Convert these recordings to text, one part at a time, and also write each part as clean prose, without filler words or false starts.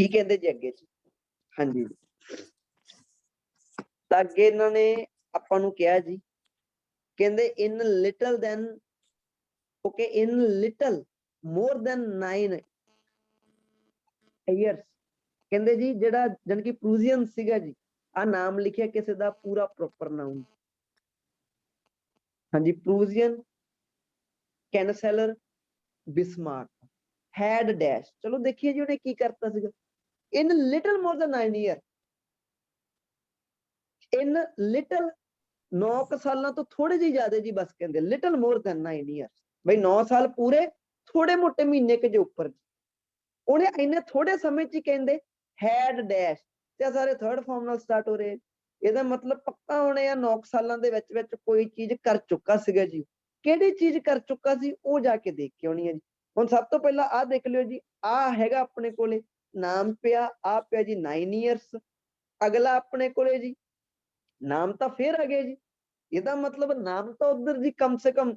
ਕੀ ਕਹਿੰਦੇ ਜੀ ਅੱਗੇ ਜੀ? ਹਾਂਜੀ, ਤਾਂ ਅੱਗੇ ਇਹਨਾਂ ਨੇ ਆਪਾਂ ਨੂੰ ਕਿਹਾ ਜੀ, ਕਹਿੰਦੇ ਇਨ ਲਿਟਲ ਦੈਨ ਓਕੇ ਇਨ ਲਿਟਲ ਮੋਰ ਦੈਨ 9 years ਕਹਿੰਦੇ ਜੀ ਜਿਹੜਾ ਜਾਣੀ ਕਿ ਪ੍ਰੂਜ਼ੀਅਨ ਸੀਗਾ ਜੀ, ਆ ਨਾਮ ਲਿਖਿਆ ਕਿਸੇ ਦਾ ਪੂਰਾ ਪ੍ਰੋਪਰ ਨਾਮ। ਹਾਂਜੀ, ਪ੍ਰੂਜ਼ੀਅਨ ਕੈਂਸਲਰ ਬਿਸਮਾਰਕ ਹੈਡ ਡੈਸ਼। ਚਲੋ ਦੇਖੀਏ ਜੀ ਉਹਨੇ ਕੀ ਕਰਤਾ ਸੀਗਾ। ਇਨ ਲਿਟਲ ਮੋਰ ਦੈਨ 9 years, ਇਨ ਲਿਟਲ 9 ਸਾਲਾਂ ਤੋਂ ਥੋੜੇ ਜਿਹੇ ਜ਼ਿਆਦਾ ਜੀ, ਬਸ ਕਹਿੰਦੇ ਲਿਟਲ ਮੋਰ ਦੈਨ 9 years, ਬਈ 9 ਸਾਲ ਪੂਰੇ ਥੋੜੇ ਮੋਟੇ ਮਹੀਨੇ ਕੇ ਜੋ ਉੱਪਰ ਉਹਨੇ ਇੰਨੇ ਥੋੜੇ ਸਮੇਂ ਚ ਹੀ ਕਹਿੰਦੇ ਹੈਡ ਡੈਸ਼, ਤੇ ਸਾਰੇ ਥਰਡ ਫਾਰਮ ਨਾਲ ਸਟਾਰਟ ਹੋ ਰਹੇ। ਇਹਦਾ ਮਤਲਬ ਪੱਕਾ ਉਹਨੇ ਆ 9 ਸਾਲਾਂ ਦੇ ਵਿੱਚ ਕੋਈ ਚੀਜ਼ ਕਰ ਚੁੱਕਾ ਸੀਗਾ ਜੀ। ਕਿਹੜੀ ਚੀਜ਼ ਕਰ ਚੁੱਕਾ ਸੀ ਉਹ ਜਾ ਕੇ ਦੇਖ ਕੇ ਆਉਣੀ ਹੈ ਜੀ। ਹੁਣ ਸਭ ਤੋਂ ਪਹਿਲਾਂ ਆਹ ਦੇਖ ਲਿਓ ਜੀ, ਆਹ ਹੈਗਾ ਆਪਣੇ ਕੋਲੇ ਨਾਮ ਪਿਆ, ਆਹ ਪਿਆ ਜੀ 9 years। ਅਗਲਾ ਆਪਣੇ ਕੋਲੇ ਜੀ ਨਾਮ ਤਾਂ ਫੇਰ ਆ ਗਿਆ ਜੀ, ਇਹਦਾ ਮਤਲਬ ਨਾਮ ਤਾਂ ਉਧਰ ਜੀ ਕਮ ਸੇ ਕਮ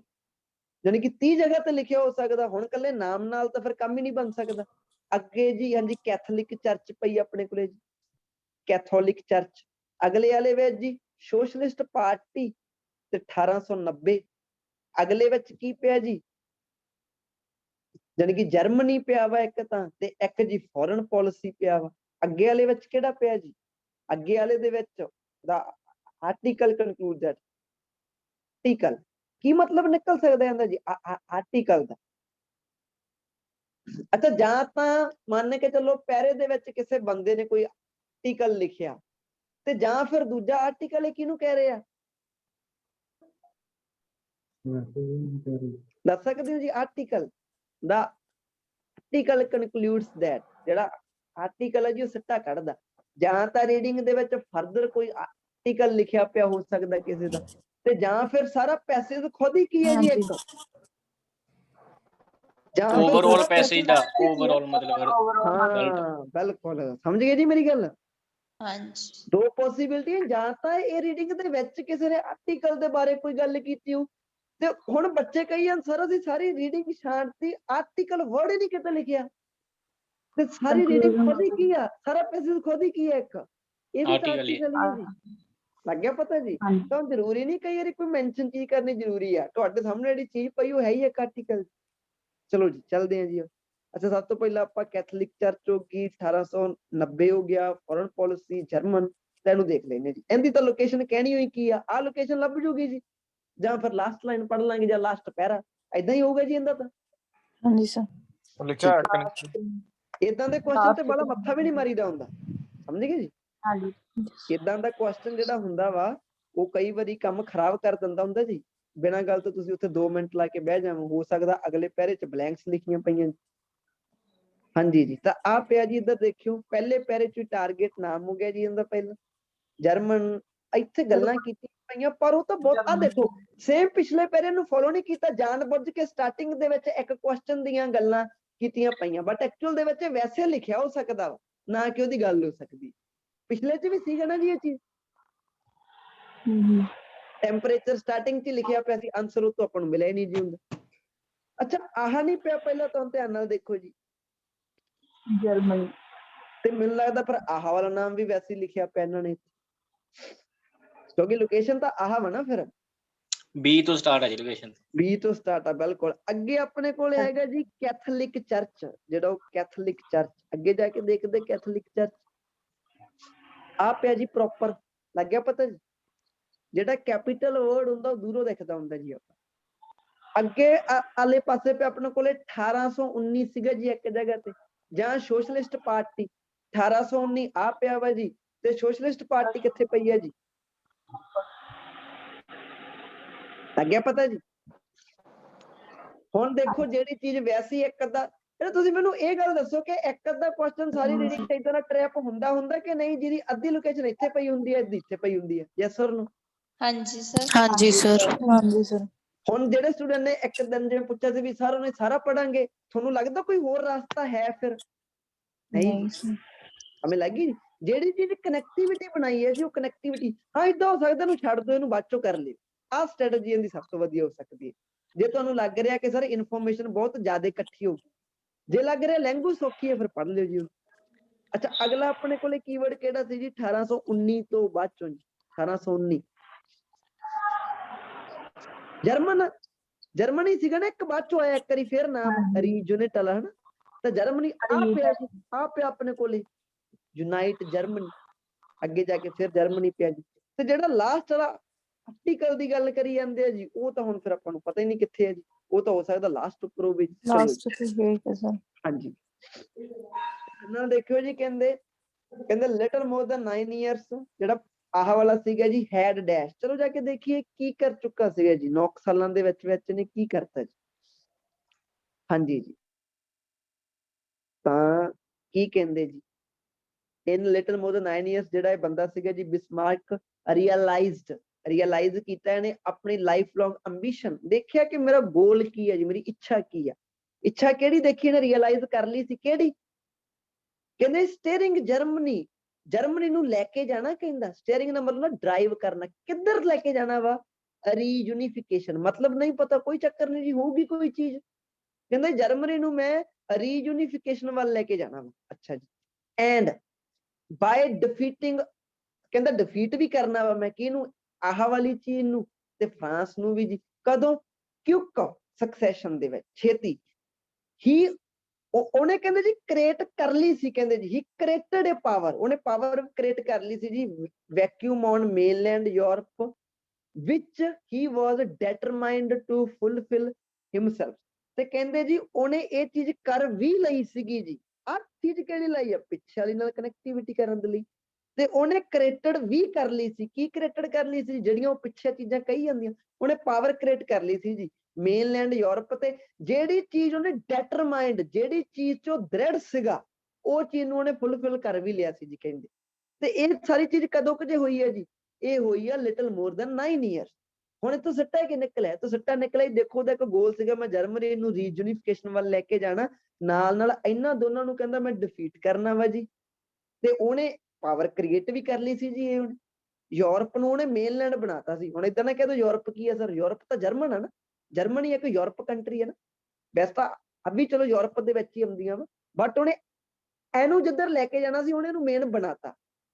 ਯਾਨੀ ਕਿ 30 ਜਗ੍ਹਾ ਤੇ ਲਿਖਿਆ ਹੋ ਸਕਦਾ। ਹੁਣ ਕੱਲੇ ਨਾਮ ਨਾਲ ਤਾਂ ਫਿਰ ਕੰਮ ਹੀ ਨਹੀਂ ਬਣ ਸਕਦਾ। ਅੱਗੇ ਜੀ ਹਾਂਜੀ ਕੈਥੋਲਿਕ ਚਰਚ ਪਈ ਆਪਣੇ ਕੋਲੇ ਜੀ, ਕੈਥੋਲਿਕ ਚਰਚ। ਅਗਲੇ ਵਾਲੇ ਵਿੱਚ ਜੀ ਸੋਸ਼ਲਿਸਟ ਪਾਰਟੀ ਤੇ 1890। ਅਗਲੇ ਵਿੱਚ ਕੀ ਪਿਆ ਜੀ, ਜਾਨੀ ਕਿ ਜਰਮਨੀ ਪਿਆ ਵਾ ਇੱਕ ਤਾਂ, ਤੇ ਇੱਕ ਜੀ ਫੋਰਨ ਪਾਲਿਸੀ ਪਿਆ ਵਾ। ਅੱਗੇ ਵਾਲੇ ਵਿੱਚ ਕਿਹੜਾ ਪਿਆ ਜੀ, ਅੱਗੇ ਵਾਲੇ ਦੇ ਵਿੱਚ ਦਾ ਆਰਟੀਕਲ ਕਨਕਲੂਡ ਦੈਟ। ਆਰਟੀਕਲ ਕੀ ਮਤਲਬ ਨਿਕਲ ਸਕਦਾ ਇਹਦਾ ਜੀ, ਆਰਟੀਕਲ ਦਾ। ਅੱਛਾ, ਜਾਂ ਤਾਂ ਮੰਨ ਕੇ ਚਲੋ ਪੈਰੇ ਦੇ ਵਿੱਚ ਕਿਸੇ ਬੰਦੇ ਨੇ ਕੋਈ ਆਰਟੀਕਲ ਲਿਖਿਆ, ਤੇ ਜਾਂ ਫਿਰ ਦੂਜਾ ਆਰਟੀਕਲ ਇਹ ਕਿਹਨੂੰ ਕਹਿ ਰਹੇ ਆ, ਦੱਸ ਸਕਦੇ ਹੋ ਜੀ? ਆਰਟੀਕਲ ਦਾ ਆਰਟੀਕਲ ਕਨਕਲੂਡਸ ਦੈਟ, ਜਿਹੜਾ ਆਰਟੀਕਲ ਹੈ ਜੀ ਉਹ ਸਿੱਟਾ ਕੱਢਦਾ। ਜਾਂ ਤਾਂ ਰੀਡਿੰਗ ਦੇ ਵਿੱਚ ਫਰਦਰ ਕੋਈ ਆਰਟੀਕਲ ਲਿਖਿਆ ਪਿਆ ਹੋ ਸਕਦਾ ਕਿਸੇ ਦਾ, ਤੇ ਜਾਂ ਫਿਰ ਸਾਰਾ ਪੈਸੇਜ ਖੁਦ ਹੀ ਕੀ ਹੈ ਜੀ ਇੱਕ, ਜਾਂ ਓਵਰਆਲ ਪੈਸੇਜ ਦਾ ਓਵਰਆਲ ਮਤਲਬ। ਹਾਂ ਬਿਲਕੁਲ ਸਮਝ ਗਏ ਜੀ ਮੇਰੀ ਗੱਲ। ਹਾਂਜੀ, ਦੋ ਪੋਸੀਬਿਲਿਟੀ, ਜਾਂ ਤਾਂ ਇਹ ਰੀਡਿੰਗ ਦੇ ਵਿੱਚ ਕਿਸੇ ਨੇ ਆਰਟੀਕਲ ਦੇ ਬਾਰੇ ਕੋਈ ਗੱਲ ਕੀਤੀ ਹੋ, ਤੇ ਹੁਣ ਬੱਚੇ ਕਹੀ ਜਾਣ ਸਰ ਅਸੀਂ ਸਾਰੀ ਰੀਡਿੰਗ ਸ਼ਾਂਤੀ, ਆਰਟੀਕਲ ਵਰਡ ਹੀ ਨਹੀਂ ਕਿਤੇ ਲਿਖਿਆ, ਤੇ ਸਾਰੀ ਰੀਡਿੰਗ ਖੁਦ ਹੀ ਕੀ ਆ, ਸਾਰਾ ਪੈਸੇਜ ਖੁਦ ਹੀ ਕੀ ਹੈ ਇੱਕ, ਇਹ ਵੀ ਤਾਂ ਆਰਟੀਕਲ ਹੀ ਹੈ ਜੀ। ਲੱਗ ਗਿਆ ਪਤਾ ਜੀ? ਤਾਂ ਜ਼ਰੂਰੀ ਨਹੀਂ ਕਈ ਵਾਰੀ ਕੋਈ ਮੈਂਸ਼ਨ ਚੀਜ਼ ਕਰਨੀ ਜ਼ਰੂਰੀ ਆ, ਤੁਹਾਡੇ ਸਾਹਮਣੇ ਜਿਹੜੀ ਚੀਜ਼ ਪਈ ਉਹ ਹੈ ਹੀ ਇੱਕ ਆਰਟੀਕਲ। ਚਲੋ ਜੀ ਚੱਲਦੇ ਹਾਂ ਜੀ। ਅੱਛਾ, ਸਭ ਤੋਂ ਪਹਿਲਾਂ ਆਪਾਂ ਕੈਥੋਲਿਕ ਚਰਚ ਹੋ ਗਈ, 1890 ਹੋ ਗਿਆ, ਫੋਰਨ ਪਾਲਿਸੀ ਜਰਮਨ, ਇਹਨੂੰ ਦੇਖ ਲੈਂਦੇ ਜੀ। ਇਹਦੀ ਤਾਂ ਲੋਕੇਸ਼ਨ ਕਹਿਣੀ ਹੋਈ ਕੀ ਆ, ਆਹ ਲੋਕੇਸ਼ਨ ਲੱਭ ਜੂਗੀ ਜੀ, ਜਾਂ ਫਿਰ ਲਾਸਟ ਲਾਈਨ ਪੜ੍ਹ ਲਾਂਗੇ, ਜਾਂ ਲਾਸਟ ਪੈਰਾ, ਏਦਾਂ ਹੀ ਹੋਊਗਾ ਜੀ ਇਹਦਾ ਤਾਂ। ਹਾਂਜੀ ਸਰ, ਏਦਾਂ ਦੇ ਕੁਐਸਚਨ ਤੇ ਬੜਾ ਮੱਥਾ ਵੀ ਨਹੀਂ ਮਾਰੀਦਾ ਹੁੰਦਾ, ਸਮਝ ਗਏ ਜੀ? ਹਾਂਜੀ, ਏਦਾਂ ਦਾ ਕੁਐਸਚਨ ਜਿਹੜਾ ਹੁੰਦਾ ਵਾ ਉਹ ਕਈ ਵਾਰੀ ਕੰਮ ਖਰਾਬ ਕਰ ਦਿੰਦਾ ਹੁੰਦਾ ਜੀ। ਬਿਨਾਂ ਗੱਲ ਤੋਂ ਤੁਸੀਂ ਉੱਥੇ 2 ਮਿੰਟ ਲਾ ਕੇ ਬਹਿ ਜਾਵੋ, ਹੋ ਸਕਦਾ ਅਗਲੇ ਪੈਰੇ 'ਚ ਬਲੈਂਕਸ ਲਿਖੀਆਂ ਪਈਆਂ। ਹਾਂਜੀ ਜੀ, ਤਾਂ ਆਹ ਪਿਆ ਜੀ ਇੱਧਰ ਦੇਖਿਓ, ਪਹਿਲੇ ਪੈਰੇ 'ਚ ਟਾਰਗੇਟ ਨਾਮ ਹੋ ਗਿਆ ਜੀ ਇਹਦਾ ਪਹਿਲਾਂ ਜਰਮਨ। ਇੱਥੇ ਗੱਲਾਂ ਕੀਤੀਆਂ ਪਈਆਂ ਪਰ ਉਹ ਤਾਂ ਬਹੁਤ, ਆਹ ਦੇਖੋ ਸੇਮ ਪਿਛਲੇ ਪੈਰੇ ਨੂੰ ਫੋਲੋ ਨਹੀਂ ਕੀਤਾ, ਜਾਣ ਬੁੱਝ ਕੇ ਸਟਾਰਟਿੰਗ ਦੇ ਵਿੱਚ ਇੱਕ ਕੁਐਸਚਨ ਦੀਆਂ ਗੱਲਾਂ ਕੀਤੀਆਂ ਪਈਆਂ, ਬਟ ਐਕਚੁਅਲ ਦੇ ਵਿੱਚ ਵੈਸੇ ਲਿਖਿਆ ਹੋ ਸਕਦਾ ਵਾ, ਨਾ ਕਿ ਉਹਦੀ ਗੱਲ ਹੋ ਸਕਦੀ। ਪਿਛਲੇ 'ਚ ਵੀ ਸੀਗਾ ਨਾ ਜੀ ਇਹ ਚੀਜ਼, ਟੈਂਪਰੇਚਰ ਸਟਾਰਟਿੰਗ 'ਚ ਲਿਖਿਆ ਪਿਆ ਸੀ, ਆਨਸਰ ਉਹ ਤੋਂ ਆਪਾਂ ਨੂੰ ਮਿਲਿਆ ਹੀ ਨਹੀਂ ਜੀ ਹੁੰਦਾ। ਅੱਛਾ, ਆਹ ਨਹੀਂ ਪਿਆ ਪਹਿਲਾਂ ਤਾਂ ਧਿਆਨ ਨਾਲ ਦੇਖੋ ਜੀ, ਜਰਮਨੀ, ਤੇ ਮੈਨੂੰ ਲੱਗਦਾ ਪਰ ਆਹ ਵਾਲਾ ਨਾਮ ਵੀ ਵੈਸੇ ਹੀ ਲਿਖਿਆ ਪਿਆ ਇਹਨਾਂ ਨੇ, ਕਿਉਂਕਿ ਲੋਕੇਸ਼ਨ ਤਾਂ ਆਹ ਵਾ ਨਾ, ਫਿਰ B ਤੋਂ ਸਟਾਰਟ ਹੈ ਜੀ ਲੋਕੇਸ਼ਨ, B ਤੋਂ ਸਟਾਰਟ ਆ ਬਿਲਕੁਲ। ਅੱਗੇ ਆਪਣੇ ਕੋਲ ਹੈਗਾ ਜੀ ਕੈਥੋਲਿਕ ਚਰਚ, ਜਿਹੜਾ ਉਹ ਕੈਥੋਲਿਕ ਚਰਚ, ਅੱਗੇ ਜਾ ਕੇ ਦੇਖਦੇ ਕੈਥੋਲਿਕ ਚਰਚ ਆ ਪਿਆ ਜੀ ਪ੍ਰੋਪਰ, ਲੱਗ ਗਿਆ ਪਤਾ ਜੀ? ਜਿਹੜਾ ਕੈਪੀਟਲ ਵਰਡ ਹੁੰਦਾ ਉਹ ਦੂਰੋਂ ਦਿਖਦਾ ਹੁੰਦਾ ਜੀ ਆਪਾਂ। ਅੱਗੇ ਆਲੇ ਪਾਸੇ ਪੇ ਆਪਣੇ ਕੋਲੇ 1819 ਸੀਗਾ ਜੀ ਇੱਕ ਜਗ੍ਹਾ ਤੇ, ਜਾਂ ਸੋਸ਼ਲਿਸਟ ਪਾਰਟੀ 1819 ਆ ਪਿਆ ਵਾ ਜੀ, ਤੇ ਸੋਸ਼ਲਿਸਟ ਪਾਰਟੀ ਕਿੱਥੇ ਪਈ ਹੈ ਜੀ, ਲੱਗ ਗਿਆ ਪਤਾ ਜੀ? ਹੁਣ ਦੇਖੋ ਜਿਹੜੀ ਚੀਜ਼ ਵੈਸੀ ਇੱਕ ਅੱਧਾ, ਤੁਸੀਂ ਮੈਨੂੰ ਇਹ ਗੱਲ ਦੱਸੋ ਕਿ ਇੱਕ ਅੱਧਾ ਕੁਐਸਚਨ ਸਾਰੀ ਰੀਡਿੰਗ ਤੇ ਇਦਾਂ ਦਾ ਟ੍ਰੈਪ ਹੁੰਦਾ ਕਿ ਨਹੀਂ, ਜਿਹਦੀ ਅੱਧੀ ਲੋਕੇਸ਼ਨ ਇੱਥੇ ਪਈ ਹੁੰਦੀ ਹੈ, ਅੱਧੀ ਇੱਥੇ ਪਈ ਹੁੰਦੀ ਹੈ? Yes sir no? ਹਾਂਜੀ ਸਰ, ਹਾਂਜੀ ਸਰ, ਹਾਂਜੀ ਸਰ। ਹੁਣ ਜਿਹੜੇ ਸਟੂਡੈਂਟ ਨੇ ਇੱਕ ਦਿਨ ਜਿਵੇਂ ਪੁੱਛਿਆ ਸੀ ਵੀ ਸਰ ਉਹਨੇ ਸਾਰਾ ਪੜਾਂਗੇ, ਤੁਹਾਨੂੰ ਲੱਗਦਾ ਕੋਈ ਹੋਰ ਰਸਤਾ ਹੈ ਫਿਰ? ਨਹੀਂ, ਹਮੇ ਲੱਗੀ ਜਿਹੜੀ ਚੀਜ਼ ਕਨੈਕਟੀਵਿਟੀ ਬਣਾਈ ਹੈ ਜੀ, ਉਹ ਕਨੈਕਟੀਵਿਟੀ, ਹਾਂ ਏਦਾਂ ਹੋ ਸਕਦਾ ਇਹਨੂੰ ਛੱਡ ਦਿਓ, ਇਹਨੂੰ ਬਾਅਦ ਚੋਂ ਕਰ ਲਿਓ, ਆਹ ਸਟ੍ਰੈਟਜੀ ਇਹਦੀ ਸਭ ਤੋਂ ਵਧੀਆ ਹੋ ਸਕਦੀ ਹੈ। ਜੇ ਤੁਹਾਨੂੰ ਲੱਗ ਰਿਹਾ ਕਿ ਸਰ ਇਨਫੋਰਮੇਸ਼ਨ ਬਹੁਤ ਜ਼ਿਆਦਾ ਇਕੱਠੀ ਹੋਊਗੀ, ਜੇ ਲੱਗ ਰਿਹਾ ਲੈਂਗੁਏਜ ਸੌਖੀ ਹੈ, ਫਿਰ ਪੜ੍ਹ ਲਿਓ ਜੀ। ਅੱਛਾ ਅਗਲਾ ਆਪਣੇ ਕੋਲੇ ਕੀਵਰਡ ਕਿਹੜਾ ਸੀ ਜੀ 1819 ਤੋਂ ਬਾਅਦ ਚੋਂ ਜੀ 1819 ਜਰਮਨੀ ਸੀਗਾ ਨਾ ਇੱਕ ਬਾਅਦ ਚੋਂ ਆਇਆ ਇੱਕ ਵਾਰੀ ਫਿਰ ਨਾਮ ਰੀਯੂਨਿਟ ਵਾਲਾ ਹਨਾ ਤਾਂ ਜਰਮਨੀ ਆ ਪਿਆ ਆਪਣੇ ਕੋਲੇ ਯੂਨਾਈਟ ਜਰਮਨੀ ਅੱਗੇ ਜਾ ਕੇ ਫਿਰ ਜਰਮਨੀ ਪਿਆ ਜੀ ਤੇ ਜਿਹੜਾ ਲਾਸਟ ਵਾਲਾ ਆਰਟੀਕਲ ਦੀ ਗੱਲ ਕਰੀ ਜਾਂਦੇ ਆ ਜੀ ਉਹ ਤਾਂ ਹੁਣ ਫਿਰ ਆਪਾਂ ਨੂੰ ਪਤਾ ਹੀ ਨਹੀਂ ਕਿੱਥੇ ਹੈ ਜੀ ਉਹ ਤਾਂ ਹੋ ਸਕਦਾ ਲਾਸਟ ਉੱਪਰ ਹੋਵੇ ਲਾਸਟ ਤੇ ਵੇਟ ਹੈ ਸਰ ਹਾਂਜੀ ਨਾਲ ਦੇਖਿਓ ਜੀ ਕਹਿੰਦੇ ਲਿਟਲ ਮੋਰ ਦੈਨ 9 ਇਅਰਸ ਜਿਹੜਾ ਆਹ ਵਾਲਾ ਸੀਗਾ ਜੀ ਹੈਡ ਡੈਸ਼ ਚਲੋ ਜਾ ਕੇ ਦੇਖੀਏ ਕੀ ਕਰ ਚੁੱਕਾ ਸੀਗਾ ਜੀ 9 ਸਾਲਾਂ ਦੇ ਵਿੱਚ ਨੇ ਕੀ ਕਰਤਾ ਜੀ ਹਾਂਜੀ ਜੀ ਤਾਂ ਕੀ ਕਹਿੰਦੇ ਜੀ ਇਨ ਲਿਟਲ ਮੋਰ ਦੈਨ 9 ਇਅਰਸ ਜਿਹੜਾ ਇਹ ਬੰਦਾ ਸੀਗਾ ਜੀ ਬਿਸਮਾਰਕ ਰਿਅਲਾਈਜ਼ ਕੀਤਾ ਇਹਨੇ ਆਪਣੀ ਲਾਈਫ ਲੌਂਗ ਐਂਬੀਸ਼ਨ ਦੇਖਿਆ ਕਿ ਮੇਰਾ ਗੋਲ ਕੀ ਹੈ ਜੀ ਮੇਰੀ ਇੱਛਾ ਕੀ ਆ ਇੱਛਾ ਕਿਹੜੀ ਦੇਖੀ ਇਹਨੇ ਰਿਅਲਾਈਜ਼ ਕਰ ਲਈ ਸੀ ਕਿਹੜੀ ਕਹਿੰਦੇ ਸਟੀਅਰਿੰਗ ਜਰਮਨੀ ਨੂੰ ਲੈ ਕੇ ਜਾਣਾ ਕਹਿੰਦਾ ਸਟੀਅਰਿੰਗ ਦਾ ਮਤਲਬ ਡਰਾਈਵ ਕਰਨਾ ਕਿੱਧਰ ਲੈ ਕੇ ਜਾਣਾ ਵਾ ਰੀਯੂਨੀਫਿਕੇਸ਼ਨ ਮਤਲਬ ਨਹੀਂ ਪਤਾ ਕੋਈ ਚੱਕਰ ਨਹੀਂ ਜੀ ਹੋਊਗੀ ਕੋਈ ਚੀਜ਼ ਕਹਿੰਦੇ ਜਰਮਨੀ ਨੂੰ ਮੈਂ ਰੀਯੂਨੀਫਿਕੇਸ਼ਨ ਵੱਲ ਲੈ ਕੇ ਜਾਣਾ ਵਾ ਅੱਛਾ ਜੀ ਐਂਡ ਬਾय ਡਿਫੀਟਿੰਗ ਕਹਿੰਦਾ ਡਿਫੀਟ ਵੀ ਕਰਨਾ ਵਾ ਮੈਂ ਕਿਹਨੂੰ ਆਹ ਵਾਲੀ ਚੀਜ਼ ਨੂੰ ਤੇ ਫਰਾਂਸ ਨੂੰ ਵੀ ਜੀ ਕਦੋਂ ਕਿਉਕ ਸਕਸੈਸ਼ਨ ਦੇ ਵਿੱਚ ਛੇਤੀ ਹੀ ਉਹਨੇ ਕਹਿੰਦੇ ਜੀ ਕ੍ਰੀਏਟ ਕਰ ਲਈ ਸੀ ਕਹਿੰਦੇ ਜੀ ਹੀ ਕ੍ਰੀਏਟਡ ਅ ਪਾਵਰ ਉਹਨੇ ਪਾਵਰ ਕ੍ਰੀਏਟ ਕਰ ਲਈ ਸੀ ਜੀ ਵੈਕਿਊਮ ਔਨ ਮੇਨਲੈਂਡ ਯੂਰਪ ਵਿਚ ਹੀ was determined to fulfil himself ਤੇ ਕਹਿੰਦੇ ਜੀ ਉਹਨੇ ਇਹ ਚੀਜ਼ ਕਰ ਵੀ ਲਈ ਸੀਗੀ ਜੀ ਆਹ ਚੀਜ਼ ਕਿਹੜੀ ਲਈ ਆ ਪਿੱਛੇ ਵਾਲੀ ਨਾਲ ਕਨੈਕਟੀਵਿਟੀ ਕਰਨ ਦੇ ਲਈ ਤੇ ਉਹਨੇ ਕ੍ਰੀਏਟਡ ਵੀ ਕਰ ਲਈ ਸੀ ਕੀ ਕ੍ਰੀਏਟਡ ਕਰ ਲਈ ਸੀ ਜਿਹੜੀਆਂ ਉਹ ਪਿੱਛੇ ਚੀਜ਼ਾਂ ਕਹੀ ਜਾਂਦੀਆਂ ਉਹਨੇ ਪਾਵਰ ਕ੍ਰੀਏਟ ਕਰ ਲਈ ਸੀ ਜੀ ਮੇਨਲੈਂਡ ਯੂਰਪ ਤੇ ਜਿਹੜੀ ਚੀਜ਼ ਉਹਨੇ ਡਿਟਰਮਾਈਂਡ ਜਿਹੜੀ ਚੀਜ਼ ਚੋਂ ਦ੍ਰਿੜ ਸੀਗਾ ਉਹ ਚੀਜ਼ ਨੂੰ ਉਹਨੇ ਫੁੱਲਫਿਲ ਕਰ ਵੀ ਲਿਆ ਸੀ ਜੀ ਕਹਿੰਦੇ ਤੇ ਇਹ ਸਾਰੀ ਚੀਜ਼ ਕਦੋਂ ਕੁ ਜੇ ਹੋਈ ਹੈ ਜੀ ਇਹ ਹੋਈ ਆ ਲਿਟਲ ਮੋਰ ਦੈਨ 9 ਇਅਰਸ ਹੁਣ ਇੱਥੋਂ ਸਿੱਟਾ ਕੀ ਨਿਕਲਿਆ ਤਾਂ ਸਿੱਟਾ ਨਿਕਲਿਆ ਦੇਖੋ ਉਹਦਾ ਇੱਕ ਗੋਲ ਸੀਗਾ ਮੈਂ ਜਰਮਨੀ ਨੂੰ ਰੀਯੂਨੀਫਿਕੇਸ਼ਨ ਵੱਲ ਲੈ ਕੇ ਜਾਣਾ ਨਾਲ ਇਹਨਾਂ ਦੋਨਾਂ ਨੂੰ ਕਹਿੰਦਾ ਮੈਂ ਡਿਫੀਟ ਕਰਨਾ ਵਾ ਜੀ ਤੇ ਉਹਨੇ ਪਾਵਰ ਕ੍ਰੀਏਟ ਵੀ ਕਰ ਲਈ ਸੀ ਜੀ ਇਹ ਯੂਰਪ ਨੂੰ ਉਹਨੇ ਮੇਨਲੈਂਡ ਬਣਾਤਾ ਸੀ ਹੁਣ ਇਦਾਂ ਨਾ ਕਹਿ ਦੋ ਯੂਰਪ ਕੀ ਹੈ ਸਰ ਯੂਰਪ ਤਾਂ ਜਰਮਨ ਹੈ ਨਾ ਜਰਮਨੀ ਇੱਕ ਯੂਰਪ ਕੰਟਰੀ ਹੈ ਨਾ ਵੈਸੇ ਤਾਂ ਅਭੀ ਚਲੋ ਯੂਰਪ ਦੇ ਵਿੱਚ ਹੀ ਆਉਂਦੀਆਂ ਵਾ ਬਟ ਉਹਨੇ ਇਹਨੂੰ ਜਿੱਧਰ ਲੈ ਕੇ ਜਾਣਾ ਸੀ ਉਹਨੇ ਇਹਨੂੰ ਮੇਨ ਬਣਾਤਾ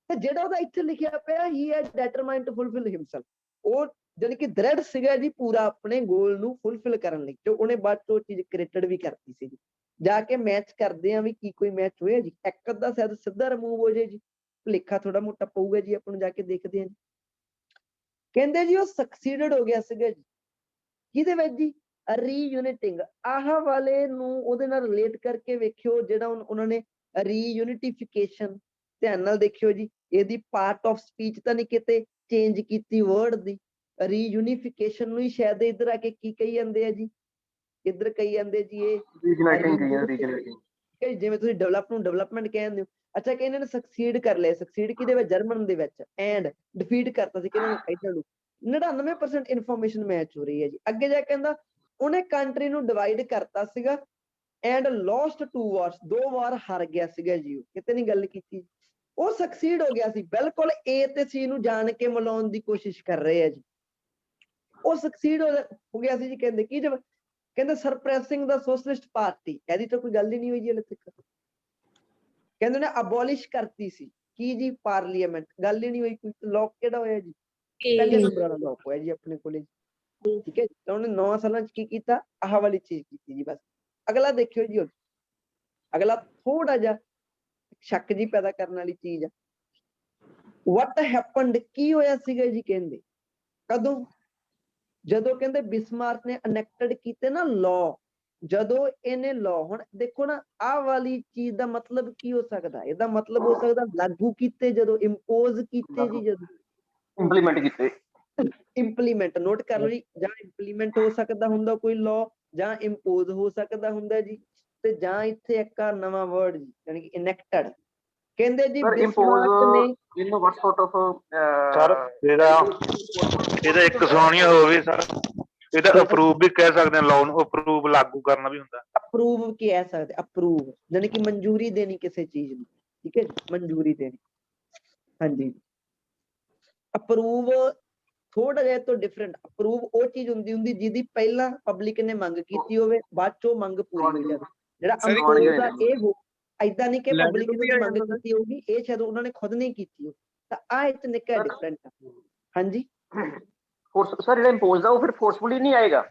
ਤੇ ਜਿਹੜਾ ਉਹਦਾ ਇੱਥੇ ਲਿਖਿਆ ਪਿਆ ਹੀ ਹੈ ਡਿਟਰਮਾਈਨਡ ਟੂ ਫੁਲਫਿਲ ਹਿਮਸੈਲਫ ਉਹ ਜਾਨੀ ਕਿ ਦ੍ਰਿੜ ਸੀਗਾ ਜੀ ਪੂਰਾ ਆਪਣੇ ਗੋਲ ਨੂੰ ਫੁਲਫਿਲ ਕਰਨ ਲਈ ਤੇ ਉਹਨੇ ਬਾਅਦ ਤੋਂ ਚੀਜ਼ ਕ੍ਰੀਏਟਡ ਵੀ ਕਰਤੀ ਸੀ ਜੀ ਜਾ ਕੇ ਮੈਚ ਕਰਦੇ ਆ ਵੀ ਕੀ ਕੋਈ ਮੈਚ ਹੋਇਆ ਜੀ ਇੱਕ ਅੱਧਾ ਸ਼ਾਇਦ ਸਿੱਧਾ ਰਿਮੂਵ ਹੋ ਜਾਏ ਜੀ ਭੁਲੇਖਾ ਥੋੜਾ ਮੋਟਾ ਪਊਗਾ ਜੀ ਆਪਾਂ ਨੂੰ ਜਾ ਕੇ ਦੇਖਦੇ ਹਾਂ ਜੀ ਕਹਿੰਦੇ ਜੀ ਉਹ ਸਕਸੀਡਡ ਹੋ ਗਿਆ ਸੀਗਾ ਜੀ ਕਿਹਦੇ ਵਿੱਚ ਜੀ ਰੀਯੂਨਿਟਿੰਗ ਆਹ ਵਾਲੇ ਨੂੰ ਉਹਦੇ ਨਾਲ ਰਿਲੇਟ ਕਰਕੇ ਵੇਖਿਓ ਜਿਹੜਾ ਉਹਨਾਂ ਨੇ ਰੀਯੂਨਿਟੀਫਿਕੇਸ਼ਨ ਧਿਆਨ ਨਾਲ ਦੇਖਿਓ ਜੀ ਇਹਦੀ ਪਾਰਟ ਆਫ ਸਪੀਚ ਤਾਂ ਨਹੀਂ ਕਿਤੇ ਚੇਂਜ ਕੀਤੀ ਵਰਡ ਦੀ ਰੀਯੂਨੀਫਿਕੇਸ਼ਨ ਨੂੰ ਹੀ ਸ਼ਾਇਦ ਇੱਧਰ ਆ ਕੇ ਕੀ ਕਹੀ ਜਾਂਦੇ ਆ ਜੀ ਇੱਧਰ ਕਹੀ ਜਾਂਦੇ ਜੀ ਇਹ ਜਿਵੇਂ ਤੁਸੀਂ ਡਿਵੈਲਪ ਨੂੰ ਡਿਵੈਲਪਮੈਂਟ ਕਹਿੰਦੇ ਹੋ ਅੱਛਾ ਕਿ ਇਹਨਾਂ ਨੇ ਸਕਸੀਡ ਕਰ ਲਿਆ ਸਕਸੀਡ ਕਿਹਦੇ ਵਿੱਚ ਜਰਮਨ ਦੇ ਵਿੱਚ ਐਂਡ ਡਿਫੀਟ ਕਰਤਾ ਸੀ ਕਿ ਇਹਨਾਂ ਨੂੰ ਇੱਧਰ ਨੂੰ 99% ਇਨਫੋਰਮੇਸ਼ਨ ਮੈਚ ਹੋ ਰਹੀ ਹੈ ਜੀ ਅੱਗੇ ਜਾ ਕੇ ਕਹਿੰਦਾ ਉਹਨੇ ਕੰਟਰੀ ਨੂੰ ਡਿਵਾਈਡ ਕਰਤਾ ਸੀਗਾ ਐਂਡ ਲੋਸਟ 2 ਵਾਰਸ 2 ਵਾਰ ਹਾਰ ਗਿਆ ਸੀਗਾ ਜੀ ਕਿਤੇ ਨਹੀਂ ਗੱਲ ਕੀਤੀ ਉਹ ਸਕਸੀਡ ਹੋ ਗਿਆ ਸੀ ਬਿਲਕੁਲ ਏ ਤੇ ਸੀ ਨੂੰ ਜਾਣ ਕੇ ਮਿਲਾਉਣ ਦੀ ਕੋਸ਼ਿਸ਼ ਕਰ ਰਹੇ ਆ ਜੀ ਉਹ ਸਕਸੀਡ ਹੋ ਗਿਆ ਸੀ ਜੀ ਕਹਿੰਦੇ ਕੀ ਜਬ ਕਹਿੰਦੇ ਸਰਪ੍ਰੈਸਿੰਗ ਦਾ ਸੋਸ਼ਲਿਸਟ ਪਾਰਟੀ ਇਹਦੀ ਤਾਂ ਕੋਈ ਗੱਲ ਹੀ ਨਹੀਂ ਹੋਈ ਜੀ ਹਲੇ ਤੱਕ ਕਹਿੰਦੇ ਨੇ ਅਬੋਲਿਸ਼ ਕਰਤੀ ਸੀ ਕੀ ਜੀ ਪਾਰਲੀਮੈਂਟ ਗੱਲ ਹੀ ਨਹੀਂ ਹੋਈ ਕੋਈ ਲੋਕ ਕਿਹੜਾ ਹੋਇਆ ਜੀ ਪਹਿਲੇ ਨੰਬਰ ਵਾਲਾ ਲੋਕ ਹੋਇਆ ਜੀ ਆਪਣੇ ਕੋਲੇ ਠੀਕ ਹੈ ਤਾਂ ਉਹਨੇ 9 ਸਾਲਾਂ ਚ ਕੀ ਕੀਤਾ ਆਹ ਵਾਲੀ ਚੀਜ਼ ਕੀਤੀ ਜੀ ਬਸ ਅਗਲਾ ਦੇਖਿਓ ਜੀ ਅਗਲਾ ਥੋੜਾ ਜਿਹਾ ਸ਼ੱਕ ਜੀ ਪੈਦਾ ਕਰਨ ਵਾਲੀ ਚੀਜ਼ ਆ what happened ਕੀ ਹੋਇਆ ਸੀਗਾ ਜੀ ਕਹਿੰਦੇ ਕਦੋਂ ਜਦੋਂ ਕਹਿੰਦੇ ਬਿਸਮਾਰਕ ਨੇ ਅਨੈਕਟਡ ਕੀਤੇ ਨਾ ਲਾਅ ਜਦੋਂ ਇਹਨੇ ਲਾਅ ਹੁਣ ਦੇਖੋ ਨਾ ਆਹ ਵਾਲੀ ਚੀਜ਼ ਦਾ ਮਤਲਬ ਕੀ ਹੋ ਸਕਦਾ ਇਹਦਾ ਮਤਲਬ ਹੋ ਸਕਦਾ ਲਾਗੂ ਕੀਤੇ ਜਦੋਂ ਇੰਪੋਜ਼ ਕੀਤੇ ਜੀ ਜਦੋਂ ਇੰਪਲੀਮੈਂਟ ਕੀਤੇ ਇੰਪਲੀਮੈਂਟ ਨੋਟ ਕਰ ਲਓ ਜੀ ਜਾਂ ਇੰਪਲੀਮੈਂਟ ਹੋ ਸਕਦਾ ਹੁੰਦਾ ਕੋਈ ਲਾਅ ਜਾਂ ਇੰਪੋਜ਼ ਹੋ ਸਕਦਾ ਹੁੰਦਾ ਜੀ ਤੇ ਜਾਂ ਇੱਥੇ ਇੱਕ ਨਵਾਂ ਵਰਡ ਜੀ ਯਾਨੀ ਕਿ ਇਨੈਕਟਡ ਕਹਿੰਦੇ ਜੀ ਬਿਸਮਾਰਕ ਨੇ ਇਹਨੂੰ ਵਾਟ ਸੋਰਟ ਆਫ ਸਰ ਇਹਦਾ ਇੱਕ ਸੁਣਾਉਣੀ ਹੋਵੇ ਸਰ ਇਹਦਾ ਅਪਰੂਵ ਵੀ ਕਹਿ ਸਕਦੇ ਹਾਂ ਲਾਅ ਨੂੰ ਅਪਰੂਵ ਲਾਗੂ ਕਰਨਾ ਵੀ ਹੁੰਦਾ ਅਪਰੂਵ ਕਹਿ ਸਕਦੇ ਅਪਰੂਵ ਯਾਨੀ ਕਿ ਮਨਜ਼ੂਰੀ ਦੇਣੀ ਕਿਸੇ ਚੀਜ਼ ਨੂੰ ਠੀਕ ਹੈ ਜੀ ਮਨਜ਼ੂਰੀ ਦੇਣੀ ਹਾਂਜੀ ਅਪਰੂਵ ਥੋੜਾ ਜਿਹਾ ਤੋਂ ਡਿਫਰੈਂਟ ਅਪਰੂਵ ਉਹ ਚੀਜ਼ ਹੁੰਦੀ ਜਿਹਦੀ ਪਹਿਲਾਂ ਪਬਲਿਕ ਨੇ ਮੰਗ ਕੀਤੀ ਹੋਵੇ ਬਾਅਦ ਚੋਂ ਮੰਗ ਪੂਰੀ ਹੋ ਜਾਵੇ ਜਿਹੜਾ ਅਨਪੋਜ਼ ਦਾ ਇਹ ਏਦਾਂ ਨਹੀਂ ਕਿ Land ਪਬਲਿਕ ਨੂੰ ਵੀ ਨੇ ਆ ਮੰਗ ਜਾਂਦਾ ਕੀਤੀ ਹੋਊਗੀ, ਇਹ ਸ਼ਾਇਦ ਉਹਨਾਂ ਨੇ ਖੁਦ ਨਹੀਂ ਕੀਤੀ ਹੋ, ਤਾਂ ਆ ਇੱਕ ਨਿੱਕਾ Sir, ਡਿਫਰੈਂਟ ਆ। ਹਾਂਜੀ ਫੋਰਸ ਸਰ ਜਿਹੜਾ ਇੰਪੋਜ਼ ਦਾ ਉਹ ਫਿਰ ਫੋਰਸਫੁਲੀ ਨਹੀਂ ਆਏਗਾ।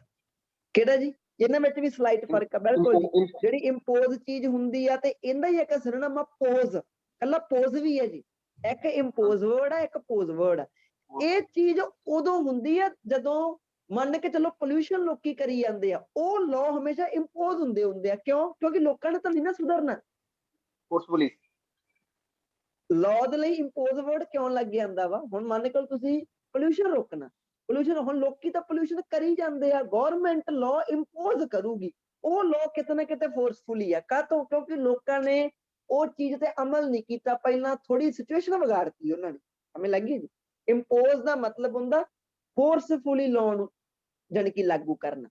ਕਿਹੜਾ ਜੀ? ਇਹਨਾਂ ਵਿੱਚ ਵੀ ਸਲਾਈਟ ਫਰਕ ਆ ਬਿਲਕੁਲ ਜੀ। In- ਜਿਹੜੀ ਇੰਪੋਜ਼ ਚੀਜ਼ ਹੁੰਦੀ ਆ ਤੇ ਇਹਦਾ ਹੀ ਇੱਕ ਸਿਰੋਨਾਮ ਆ ਪੋਜ਼, ਕੱਲਾ ਪੋਜ਼ ਵੀ ਹੈ ਜੀ। ਇੱਕ ਇੰਪੋਜ਼ ਵਰਡ ਆ, ਇੱਕ ਪੋਜ਼ ਵਰਡ ਆ। ਇਹ ਚੀਜ਼ ਉਦੋਂ ਹੁੰਦੀ ਆ ਜਦੋਂ ਮੰਨ ਕੇ ਚਲੋ ਪੋਲਿਊਸ਼ਨ ਲੋਕੀ ਕਰੀ ਜਾਂਦੇ ਆ, ਉਹ ਲਾਅ ਹਮੇਸ਼ਾ ਇੰਪੋਜ਼ ਹੁੰਦੇ ਆ। ਕਿਉਂ? ਕਿਉਂਕਿ ਲੋਕਾਂ ਨੇ ਤਾਂ ਨਹੀਂ ਨਾ ਸੁਧਰਨਾ। ਫੋਰਸਫੁਲੀ ਲਾਅ ਦੇ ਲਈ ਇੰਪੋਜ਼ ਵਰਡ ਕਿਉਂ ਲੱਗ ਜਾਂਦਾ ਵਾ? ਹੁਣ ਮੰਨ ਕੇ ਤੁਸੀਂ ਪੋਲਿਊਸ਼ਨ ਰੋਕਣਾ, ਪੋਲਿਊਸ਼ਨ ਹੁਣ ਲੋਕੀ ਤਾਂ ਪੋਲਿਊਸ਼ਨ ਕਰੀ ਜਾਂਦੇ ਆ, ਗਵਰਨਮੈਂਟ ਲਾਅ ਇੰਪੋਜ਼ ਕਰੂਗੀ, ਉਹ ਲਾਅ ਕਿਤੇ ਨਾ ਕਿਤੇ ਫੋਰਸਫੁਲੀ ਆ। ਕਾਹਤੋਂ? ਕਿਉਂਕਿ ਲੋਕਾਂ ਨੇ ਉਹ ਚੀਜ਼ ਤੇ ਅਮਲ ਨਹੀਂ ਕੀਤਾ, ਪਹਿਲਾਂ ਥੋੜੀ ਸਿਚੁਏਸ਼ਨ ਵਿਗਾੜਤੀ ਉਹਨਾਂ ਨੇ। ਹਮੇ ਲੱਗੀ ਜੀ। ਇੰਪੋਜ਼ ਦਾ ਮਤਲਬ ਹੁੰਦਾ ਫੋਰਸਫੁਲੀ ਲਾਅ ਨੂੰ ਜਾਣੀ ਕਿ ਲਾਗੂ ਕਰਨਾ।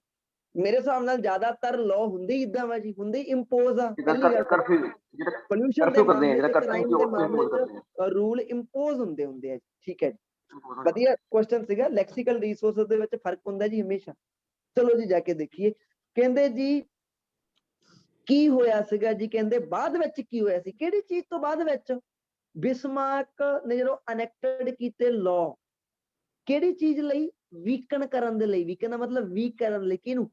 ਮੇਰੇ ਹਿਸਾਬ ਨਾਲ ਜ਼ਿਆਦਾਤਰ ਲਾਅ ਹੁੰਦੇ ਹੀ ਇਦਾਂ ਵਾ ਜੀ, ਹੁੰਦੇ ਇੰਪੋਜ਼ ਆ। ਪਹਿਲੀ ਗੱਲ ਕਰਫਿਊ ਜਿਹੜਾ ਪੋਲਿਊਸ਼ਨ ਦੇ ਕਰਫਿਊ ਕਰਦੇ ਆ, ਮਾਮਲੇ ਜਿਹੜਾ ਚ, ਕਰਫਿਊ ਕ੍ਰਾਈਮ ਜੋ ਦੇ impose ਮਾਮਲੇ ਕਰਦੇ ਚ ਰੂਲ ਇੰਪੋਜ਼ ਹੁੰਦੇ ਆ ਜੀ। ਠੀਕ ਹੈ ਜੀ, ਆ। ਵਧੀਆ ਕੁਐਸਚਨ ਸੀਗਾ। ਲੈਕਸੀਕਲ ਰਿਸੋਰਸਸ ਦੇ ਵਿੱਚ ਫਰਕ ਹੁੰਦਾ ਜੀ ਹਮੇਸ਼ਾ। ਚਲੋ ਜੀ ਜਾ ਕੇ ਦੇਖੀਏ। ਕਹਿੰਦੇ ਜੀ ਕੀ ਹੋਇਆ ਸੀਗਾ ਜੀ, ਕਹਿੰਦੇ ਬਾਅਦ ਵਿੱਚ ਕੀ ਹੋਇਆ ਸੀ, ਕਿਹੜੀ ਚੀਜ਼ ਤੋਂ ਬਾਅਦ ਵਿੱਚ? ਬਿਸਮਾਰਕ ਨੇ ਜਦੋਂ ਅਨੈਕਟਡ ਕੀਤੇ ਲਾਅ, ਕਿਹੜੀ ਚੀਜ਼ ਲਈ? ਵੀਕਨ ਕਰਨ ਦੇ ਲਈ। ਵੀਕਨ ਦਾ ਮਤਲਬ ਵੀਕ ਕਰਨ ਲਈ। ਕਿਹਨੂੰ?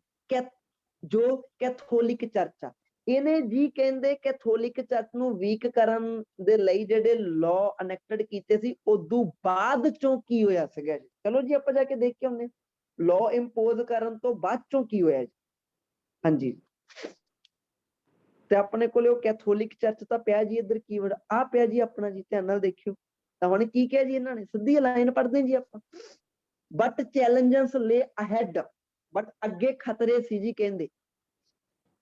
ਜੋ ਕੈਥੋਲਿਕ ਚਰਚ ਆ, ਇਹਨੇ ਜੀ ਕਹਿੰਦੇ ਕੈਥੋਲਿਕ ਚਰਚ ਨੂੰ ਵੀਕ ਕਰਨ ਦੇ ਲਈ ਜਿਹੜੇ ਲਾਅ ਅਨੈਕਟਡ ਕੀਤੇ ਸੀ, ਉਦੋਂ ਬਾਅਦ ਚੋਂ ਕੀ ਹੋਇਆ ਸੀਗਾ ਜੀ। ਚਲੋ ਜੀ ਆਪਾਂ ਜਾ ਕੇ ਦੇਖ ਕੇ ਆਉਂਦੇ। ਲਾਅ ਇੰਪੋਜ਼ ਕਰਨ ਤੋਂ ਬਾਅਦ ਚੋਂ ਕੀ ਹੋਇਆ ਜੀ। ਹਾਂਜੀ, ਤੇ ਆਪਣੇ ਕੋਲੇ ਉਹ ਕੈਥੋਲਿਕ ਚਰਚ ਤਾਂ ਪਿਆ ਜੀ, ਇੱਧਰ ਕੀਵਰਡ ਆ ਪਿਆ ਜੀ ਆਪਣਾ ਜੀ, ਧਿਆਨ ਨਾਲ ਦੇਖਿਓ। ਤਾਂ ਹੁਣ ਕੀ ਕਿਹਾ ਜੀ ਇਹਨਾਂ ਨੇ? ਸਿੱਧੀ ਲਾਈਨ ਪੜ੍ਹਦੇ ਜੀ ਆਪਾਂ। ਬਟ ਚੈਲੰਜਸ ਲੇ ਅਹੈਡ, ਬਟ ਅੱਗੇ ਖਤਰੇ ਸੀ ਜੀ। ਕਹਿੰਦੇ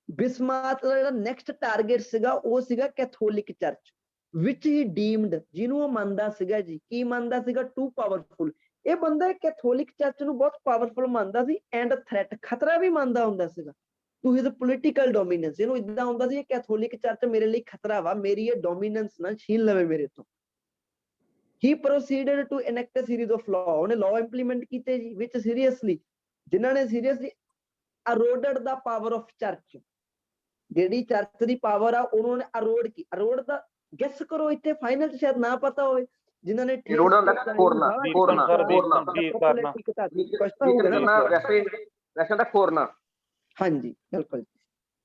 ਬਿਸਮਾਰਕ ਦਾ ਜਿਹੜਾ ਨੈਕਸਟ ਟਾਰਗੇਟ ਸੀਗਾ ਉਹ ਸੀਗਾ ਕੈਥੋਲਿਕ ਚਰਚ, ਵਿਚ ਹੀ ਡੀਮਡ, ਜਿਹਨੂੰ ਉਹ ਮੰਨਦਾ ਸੀਗਾ ਜੀ। ਕੀ ਮੰਨਦਾ ਸੀਗਾ? Too powerful. ਇਹ ਬੰਦਾ ਕੈਥੋਲਿਕ ਚਰਚ ਨੂੰ ਬਹੁਤ ਪਾਵਰਫੁਲ ਮੰਨਦਾ ਸੀ, ਐਂਡ ਥ੍ਰੈਟ, ਖਤਰਾ ਵੀ ਮੰਨਦਾ ਹੁੰਦਾ ਸੀਗਾ ਟੂ ਹਿਜ਼ ਪੋਲੀਟੀਕਲ ਡੋਮੀਨੈਂਸ। ਇਹਨੂੰ ਇਦਾਂ ਹੁੰਦਾ ਸੀ ਕੈਥੋਲਿਕ ਚਰਚ ਮੇਰੇ ਲਈ ਖਤਰਾ ਵਾ, ਮੇਰੀ ਇਹ ਡੋਮੀਨੈਂਸ ਨਾ ਛੀਨ ਲਵੇ ਮੇਰੇ ਤੋਂ। He proceeded to enact a series of law, ਉਹਨੇ ਲਾਅ ਇੰਪਲੀਮੈਂਟ ਕੀਤੇ ਜੀ, ਵਿਚ ਸੀਰੀਅਸਲੀ, ਜਿਨ੍ਹਾਂ ਨੇ seriously eroded the power of church, ਜਿਹੜੀ ਚਰਚ ਦੀ ਪਾਵਰ ਆ ਉਹਨੂੰ ਨੇ ਅਰੋਡ ਕੀ। ਅਰੋਡ ਦਾ ਗੈਸ ਕਰੋ, ਇੱਥੇ ਫਾਈਨਲ ਚ ਸ਼ਾਇਦ ਨਾ ਪਤਾ ਹੋਵੇ। ਜਿਨ੍ਹਾਂ ਨੇ Erode ਹੁੰਦਾ ਖੋਰਨਾ, ਖੋਰਨਾ, ਖੋਰਨਾ। ਵੈਸੇ ਤਾਂ ਖੋਰਨਾ। ਹਾਂਜੀ ਬਿਲਕੁਲ।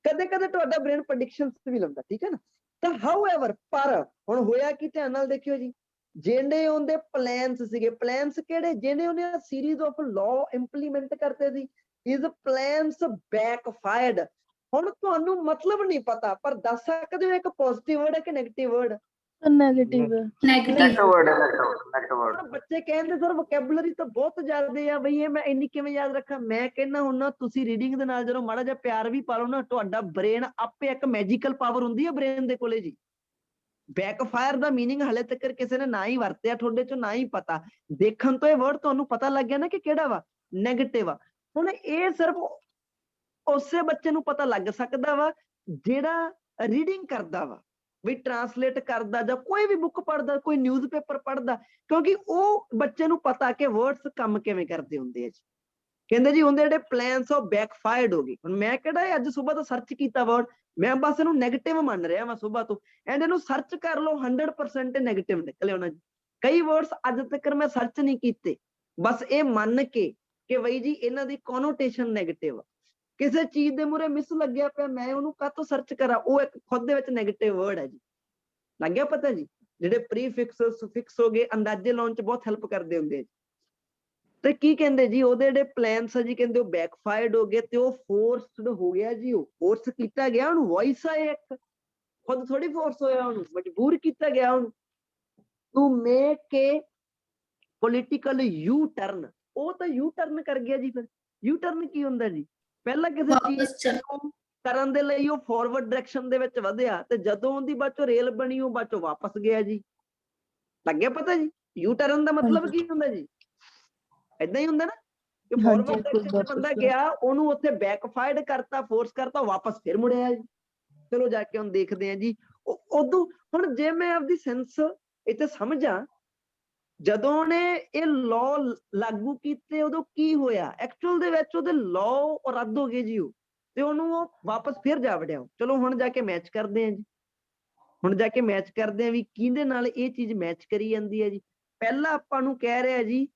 ਕਦੇ ਕਦੇ ਤੁਹਾਡਾ ਬ੍ਰੇਨ ਪ੍ਰੈਡਿਕਸ਼ਨਸ ਵੀ ਲਾਉਂਦਾ, ਠੀਕ ਹੈ ਨਾ। ਤਾਂ ਹਾਊਐਵਰ, ਪਰ ਹੁਣ ਹੋਇਆ ਕੀ, ਧਿਆਨ ਨਾਲ ਦੇਖਿਓ ਜੀ। ਜਿਹੜੇ ਉਹਦੇ ਪਲਾਨਸ ਸੀਗੇ, ਪਲਾਨਸ ਕਿਹੜੇ? ਜਿਹੜੇ ਉਹਨੇ ਸੀਰੀਜ਼ ਆਫ ਲਾਅ ਇੰਪਲੀਮੈਂਟ ਕਰਤੇ ਸੀ, ਹਿਸ ਪਲਾਨਸ ਬੈਕਫਾਇਰਡ। ਹੁਣ ਤੁਹਾਨੂੰ ਮਤਲਬ ਨਹੀਂ ਪਤਾ, ਪਰ ਦੱਸ ਸਕਦੇ ਹੋ ਇੱਕ ਪੋਜ਼ਿਟਿਵ ਵਰਡ ਹੈ ਕਿ negative word? Negative negative word ਹੈ, ਨੈਗੇਟਿਵ ਵਰਡ। ਹੁਣ ਬੱਚੇ ਕਹਿੰਦੇ ਸਰ ਵੋਕੈਬਲਰੀ ਤਾਂ ਬਹੁਤ ਜ਼ਿਆਦੇ ਆ ਬਈ, ਇਹ ਮੈਂ ਇੰਨੀ ਕਿਵੇਂ ਯਾਦ ਰੱਖਾਂ? ਮੈਂ ਕਹਿੰਦਾ ਹੁਣ ਨਾ ਤੁਸੀਂ ਰੀਡਿੰਗ ਦੇ ਨਾਲ ਜਦੋਂ ਮਾੜਾ ਜਿਹਾ ਪਿਆਰ ਵੀ ਪਾ ਲਓ ਨਾ, ਤੁਹਾਡਾ ਬ੍ਰੇਨ ਆਪੇ ਇੱਕ ਮੈਜੀਕਲ ਪਾਵਰ ਹੁੰਦੀ ਹੈ ਬ੍ਰੇਨ ਦੇ ਕੋਲੇ ਜੀ। ਬੈਕਫਾਇਰ ਦਾ ਮੀਨਿੰਗ ਹਲੇ ਤੱਕ ਕਿਸੇ ਨੇ ਨਾ ਹੀ ਵਰਤਿਆ, ਤੁਹਾਡੇ ਚੋਂ ਨਾ ਹੀ ਪਤਾ। ਦੇਖਣ ਤੋਂ ਇਹ ਵਰਡ ਤੁਹਾਨੂੰ ਪਤਾ ਲੱਗ ਗਿਆ ਨਾ ਕਿ ਕਿਹੜਾ ਵਾ? ਨੈਗੇਟਿਵ ਆ। ਹੁਣ ਇਹ ਸਿਰਫ ਉਸੇ ਬੱਚੇ ਨੂੰ ਪਤਾ ਲੱਗ ਸਕਦਾ ਵਾ ਜਿਹੜਾ ਰੀਡਿੰਗ ਕਰਦਾ ਵਾ, ਵੀ ਟਰਾਂਸਲੇਟ ਕਰਦਾ, ਜਾਂ ਕੋਈ ਵੀ ਬੁੱਕ ਪੜ੍ਹਦਾ, ਕੋਈ ਨਿਊਜ਼ਪੇਪਰ ਪੜ੍ਹਦਾ, ਕਿਉਂਕਿ ਉਹ ਬੱਚੇ ਨੂੰ ਪਤਾ ਕਿ ਵਰਡਸ ਕੰਮ ਕਿਵੇਂ ਕਰਦੇ ਹੁੰਦੇ ਆ ਜੀ। ਕਹਿੰਦੇ ਜੀ ਉਹਦੇ ਜਿਹੜੇ ਪਲਾਨਸ ਉਹ ਬੈਕਫਾਇਰਡ ਹੋ ਗਏ। ਹੁਣ ਮੈਂ ਕਿਹੜਾ ਅੱਜ ਸਵੇਰ ਤੋਂ ਸਰਚ ਕੀਤਾ ਵਰਡ, ਮੈਂ ਬਸ ਇਹਨੂੰ ਨੈਗੇਟਿਵ ਮੰਨ ਰਿਹਾ ਵਾ ਸਵੇਰ ਤੋਂ, ਐਂਡ ਇਹਨੂੰ ਸਰਚ ਕਰ ਲਓ 100% ਨੈਗੇਟਿਵ ਨਿਕਲੇ ਉਹਨਾਂ ਜੀ। ਕਈ ਵਰਡਸ ਅੱਜ ਤੱਕ ਮੈਂ ਸਰਚ ਨਹੀਂ ਕੀਤੇ, ਬਸ ਇਹ ਮੰਨ ਕੇ ਕਿ ਬਈ ਜੀ ਇਹਨਾਂ ਦੀ ਕੋਨੋਟੇਸ਼ਨ ਨੈਗੇਟਿਵ ਆ। ਕਿਸੇ ਚੀਜ਼ ਦੇ ਮੂਹਰੇ ਮਿਸ ਲੱਗਿਆ ਪਿਆ, ਮੈਂ ਉਹਨੂੰ ਕਾਹਤੋਂ ਸਰਚ ਕਰਾਂ? ਉਹ ਇੱਕ ਖੁਦ ਦੇ ਵਿੱਚ ਨੈਗੇਟਿਵ ਵਰਡ ਹੈ ਜੀ। ਲੱਗ ਗਿਆ ਪਤਾ ਜੀ? ਜਿਹੜੇ ਪ੍ਰੀਫਿਕਸ ਸੁਫਿਕਸ ਹੋ ਗਏ, ਅੰਦਾਜ਼ੇ ਲਾਉਣ ਚ ਬਹੁਤ ਹੈਲਪ ਕਰਦੇ ਹੁੰਦੇ। ਤੇ ਕੀ ਕਹਿੰਦੇ ਜੀ, ਉਹਦੇ ਜਿਹੜੇ ਪਲਾਨਸ ਆ ਜੀ, ਕਹਿੰਦੇ ਉਹ ਬੈਕਫਾਇਰਡ ਹੋ ਗਏ, ਤੇ ਉਹ ਫੋਰਸਡ ਹੋ ਗਿਆ ਜੀ। ਉਹ ਫੋਰਸ ਕੀਤਾ ਗਿਆ ਉਹਨੂੰ, ਵੌਇਸ ਆ ਇੱਕ, ਖੁਦ ਥੋੜੀ ਫੋਰਸ ਹੋਇਆ ਉਹਨੂੰ, ਮਜਬੂਰ ਕੀਤਾ ਗਿਆ ਉਹਨੂੰ to make a political U turn. ਉਹ ਤਾਂ ਯੂ ਟਰਨ ਕਰ ਗਿਆ ਜੀ। ਫਿਰ ਯੂ ਟਰਨ ਕੀ ਹੁੰਦਾ ਜੀ? ਪਹਿਲਾਂ ਕਿਸੇ ਚੀਜ਼ ਨੂੰ ਕਰਨ ਦੇ ਲਈ ਉਹ ਫਾਰਵਰਡ ਡਾਇਰੈਕਸ਼ਨ ਦੇ ਵਿੱਚ ਵਧਿਆ, ਤੇ ਜਦੋਂ ਉਹਦੀ ਬਾਅਦ ਚੋਂ ਰੇਲ ਬਣੀ, ਉਹ ਬਾਅਦ ਚੋਂ ਵਾਪਸ ਗਿਆ ਜੀ। ਲੱਗਿਆ ਪਤਾ ਜੀ? ਯੂ ਟਰਨ ਦਾ ਮਤਲਬ ਕੀ ਹੁੰਦਾ ਜੀ? ਏਦਾਂ ਹੀ ਹੁੰਦਾ ਨਾ ਕਿ ਫਾਰਵਰਡ ਡਾਇਰੈਕਸ਼ਨ ਚ ਬੰਦਾ ਗਿਆ, ਉਹਨੂੰ ਉੱਥੇ ਬੈਕਫਾਇਰਡ ਕਰਤਾ, ਫੋਰਸ ਕਰਤਾ, ਵਾਪਸ ਫਿਰ ਮੁੜਿਆ ਜੀ। ਚਲੋ ਜਾ ਕੇ ਹੁਣ ਦੇਖਦੇ ਆ ਜੀ। ਉਦੋਂ ਹੁਣ ਜੇ ਮੈਂ ਆਪਦੀ ਸੈਂਸ ਇੱਥੇ ਸਮਝਾਂ, ਜਦੋਂ ਉਹਨੇ ਇਹ ਲਾਅ ਲਾਗੂ ਕੀਤੇ ਉਦੋਂ ਕੀ ਹੋਇਆ? ਐਕਚੁਅਲ ਦੇ ਵਿੱਚ ਉਹਦੇ ਲਾਅ ਰੱਦ ਹੋ ਗਏ ਜੀ, ਉਹ ਤੇ ਉਹਨੂੰ ਉਹ ਵਾਪਸ ਫਿਰ ਜਾ ਵੜਿਆ। ਚਲੋ ਹੁਣ ਜਾ ਕੇ ਮੈਚ ਕਰਦੇ ਆ ਜੀ। ਹੁਣ ਜਾ ਕੇ ਮੈਚ ਕਰਦੇ ਆ ਵੀ ਕਿਹਦੇ ਨਾਲ ਇਹ ਚੀਜ਼ ਮੈਚ ਕਰੀ ਜਾਂਦੀ ਹੈ ਜੀ। ਪਹਿਲਾਂ ਆਪਾਂ ਨੂੰ ਕਹਿ ਰਿਹਾ ਜੀ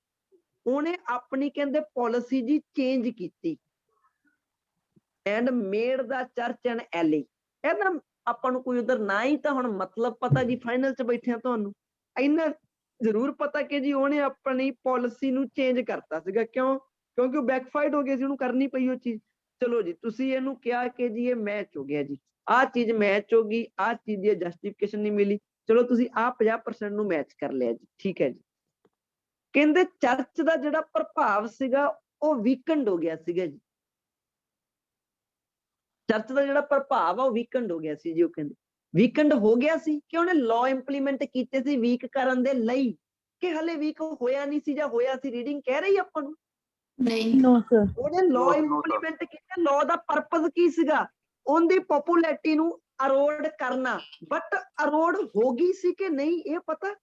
ਉਹਨੇ ਆਪਣੀ ਕਹਿੰਦੇ ਪਾਲਿਸੀ ਜੀ ਚੇਂਜ ਕੀਤੀ and made the church and ally. ਇਹਦਾ ਆਪਾਂ ਨੂੰ ਕੋਈ ਉਧਰ ਨਾ ਹੀ ਤਾਂ ਹੁਣ ਮਤਲਬ ਪਤਾ ਜੀ, ਫਾਈਨਲ 'ਚ ਬੈਠਿਆ ਤੁਹਾਨੂੰ ਇੰਨਾ ਜ਼ਰੂਰ ਪਤਾ ਕਿ ਜੀ ਉਹਨੇ ਆਪਣੀ ਪਾਲਿਸੀ ਨੂੰ ਚੇਂਜ ਕਰਤਾ ਸੀਗਾ। ਕਿਉਂਕਿ ਉਹ ਬੈਕਫਾਈਡ ਹੋ ਗਿਆ ਸੀ, ਉਹਨੂੰ ਕਰਨੀ ਪਈ ਉਹ ਚੀਜ਼। ਚਲੋ ਜੀ ਤੁਸੀਂ ਇਹਨੂੰ ਕਿਹਾ ਕਿ ਜੀ ਇਹ ਮੈਚ ਹੋ ਗਿਆ ਜੀ, ਆਹ ਚੀਜ਼ ਮੈਚ ਹੋ ਗਈ, ਆਹ ਚੀਜ਼ ਦੀ ਜਸਟੀਫਿਕੇਸ਼ਨ ਨਹੀਂ ਮਿਲੀ, ਚਲੋ ਤੁਸੀਂ ਆਹ 50% ਨੂੰ ਮੈਚ ਕਰ ਲਿਆ ਜੀ, ਠੀਕ ਹੈ ਜੀ। ਕਹਿੰਦੇ ਚਰਚ ਦਾ ਜਿਹੜਾ ਪ੍ਰਭਾਵ ਸੀਗਾ ਉਹ ਵੀਕਐਂਡ ਹੋ ਗਿਆ ਸੀਗਾ ਜੀ। ਚਰਚ ਦਾ ਜਿਹੜਾ ਪ੍ਰਭਾਵ ਆ ਉਹ ਵੀਕਐਂਡ ਹੋ ਗਿਆ ਸੀ ਜੀ। ਉਹ ਕਹਿੰਦੇ ਵੀਕਐਂਡ ਹੋ ਗਿਆ ਸੀ ਕਿ ਉਹਨੇ ਲਾਅ ਇੰਪਲੀਮੈਂਟ ਕੀਤੇ ਸੀ ਵੀਕ ਕਰਨ ਦੇ ਲਈ, ਕਿ ਹਲੇ ਵੀਕ ਹੋਇਆ ਨਹੀਂ ਸੀ ਜਾਂ ਹੋਇਆ ਸੀ? ਰੀਡਿੰਗ ਕਹਿ ਰਹੀ ਆਪਾਂ ਨੂੰ ਨਹੀਂ No, sir. ਉਹਨੇ ਲਾਅ ਇੰਪਲੀਮੈਂਟ ਕੀਤੇ। ਲਾਅ ਦਾ ਪਰਪਸ ਕੀ ਸੀਗਾ? ਉਹਦੀ ਪੋਪੂਲੈਰਿਟੀ ਨੂੰ ਅਰੋਡ ਕਰਨਾ। ਬਟ ਅਰੋਡ ਹੋ ਗਈ ਸੀ ਕਿ ਨਹੀਂ ਇਹ ਪਤਾ?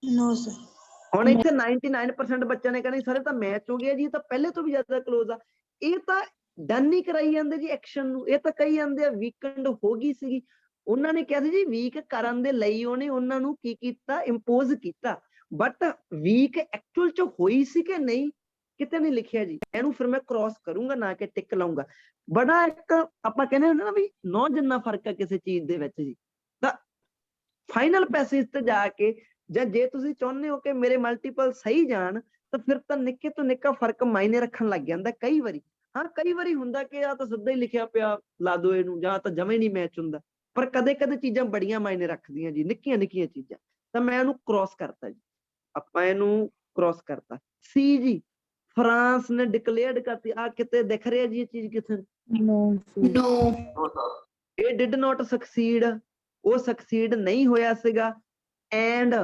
No sir. ਹੁਣ ਇੱਥੇ 99% ਬੱਚਿਆਂ ਨੇ ਕਹਿੰਦੇ ਸਰ ਇਹ ਤਾਂ ਮੈਚ ਹੋ ਗਿਆ ਜੀ, ਇਹ ਤਾਂ ਪਹਿਲੇ ਤੋਂ ਵੀ ਜ਼ਿਆਦਾ ਕਲੋਜ਼ ਆ। ਇਹ ਤਾਂ ਡਨ ਨਹੀਂ ਕਰਾਈ ਜਾਂਦੇ ਜੀ ਐਕਸ਼ਨ ਨੂੰ, ਇਹ ਤਾਂ ਕਹੀ ਜਾਂਦੇ ਆ ਵੀਕਐਂਡ ਹੋ ਗਈ ਸੀਗੀ। ਉਹਨਾਂ ਨੇ ਕਿਹਾ ਸੀ ਜੀ ਵੀਕ ਕਰਨ ਦੇ ਲਈ ਉਹਨੇ ਉਹਨਾਂ ਨੂੰ ਕੀ ਕੀਤਾ, ਇੰਪੋਜ਼ ਕੀਤਾ। ਬਟ ਵੀਕ ਐਕਚੁਅਲ ਚ ਹੋਈ ਸੀ ਕਿ ਨਹੀਂ ਕਿਤੇ ਨਹੀਂ ਲਿਖਿਆ ਜੀ। ਇਹਨੂੰ ਫਿਰ ਮੈਂ ਕ੍ਰਾਸ ਕਰੂੰਗਾ ਨਾ ਕਿ ਟਿਕ ਲਾਉਂਗਾ। ਬੜਾ ਇੱਕ ਆਪਾਂ ਕਹਿੰਦੇ ਹੁੰਦੇ ਨਾ ਵੀ ਨੌ ਜਿੰਨਾ ਫਰਕ ਆ ਕਿਸੇ ਚੀਜ਼ ਦੇ ਵਿੱਚ ਜੀ। ਤਾਂ ਫਾਈਨਲ ਪੈਸੇਜ ਤੇ ਜਾ ਕੇ ਜਾਂ ਜੇ ਤੁਸੀਂ ਚਾਹੁੰਦੇ ਹੋ ਕਿ ਮੇਰੇ ਮਲਟੀਪਲ ਸਹੀ ਜਾਣ ਤਾਂ ਫਿਰ ਤਾਂ ਨਿੱਕੇ ਤੋਂ ਨਿੱਕਾ ਫਰਕ ਮਾਇਨੇ ਰੱਖਣ ਲੱਗ ਜਾਂਦਾ ਕਈ ਵਾਰੀ। ਹਾਂ ਕਈ ਵਾਰੀ ਹੁੰਦਾ ਕਿ ਆ ਤਾਂ ਸਿੱਧਾ ਹੀ ਲਿਖਿਆ ਪਿਆ ਲਾ ਦੋ ਇਹਨੂੰ, ਜਾਂ ਤਾਂ ਜਮੇ ਨਹੀਂ ਮੈਚ ਹੁੰਦਾ। ਪਰ ਕਦੇ ਕਦੇ ਚੀਜ਼ਾਂ ਬੜੀਆਂ ਮਾਇਨੇ ਰੱਖਦੀਆਂ ਜੀ, ਨਿੱਕੀਆਂ ਨਿੱਕੀਆਂ ਚੀਜ਼ਾਂ। ਤਾਂ ਮੈਂ ਇਹਨੂੰ ਕ੍ਰਾਸ ਕਰਤਾ ਜੀ, ਆਪਾਂ ਇਹਨੂੰ ਕ੍ਰਾਸ ਕਰਤਾ। ਸੀ ਜੀ ਫਰਾਂਸ ਨੇ ਡਿਕਲੇਅਰਡ ਕਰਤੀ। ਆ ਕਿਤੇ ਦਿਖ ਰਿਹਾ ਜੀ ਇਹ ਚੀਜ਼ ਕਿਥੇ? No, sir. ਨੋ ਇਹ ਡਿਡ ਨਾਟ ਸਕਸੀਡ, ਉਹ ਸਕਸੀਡ ਨਹੀਂ ਹੋਇਆ ਸੀਗਾ। ਐਂਡ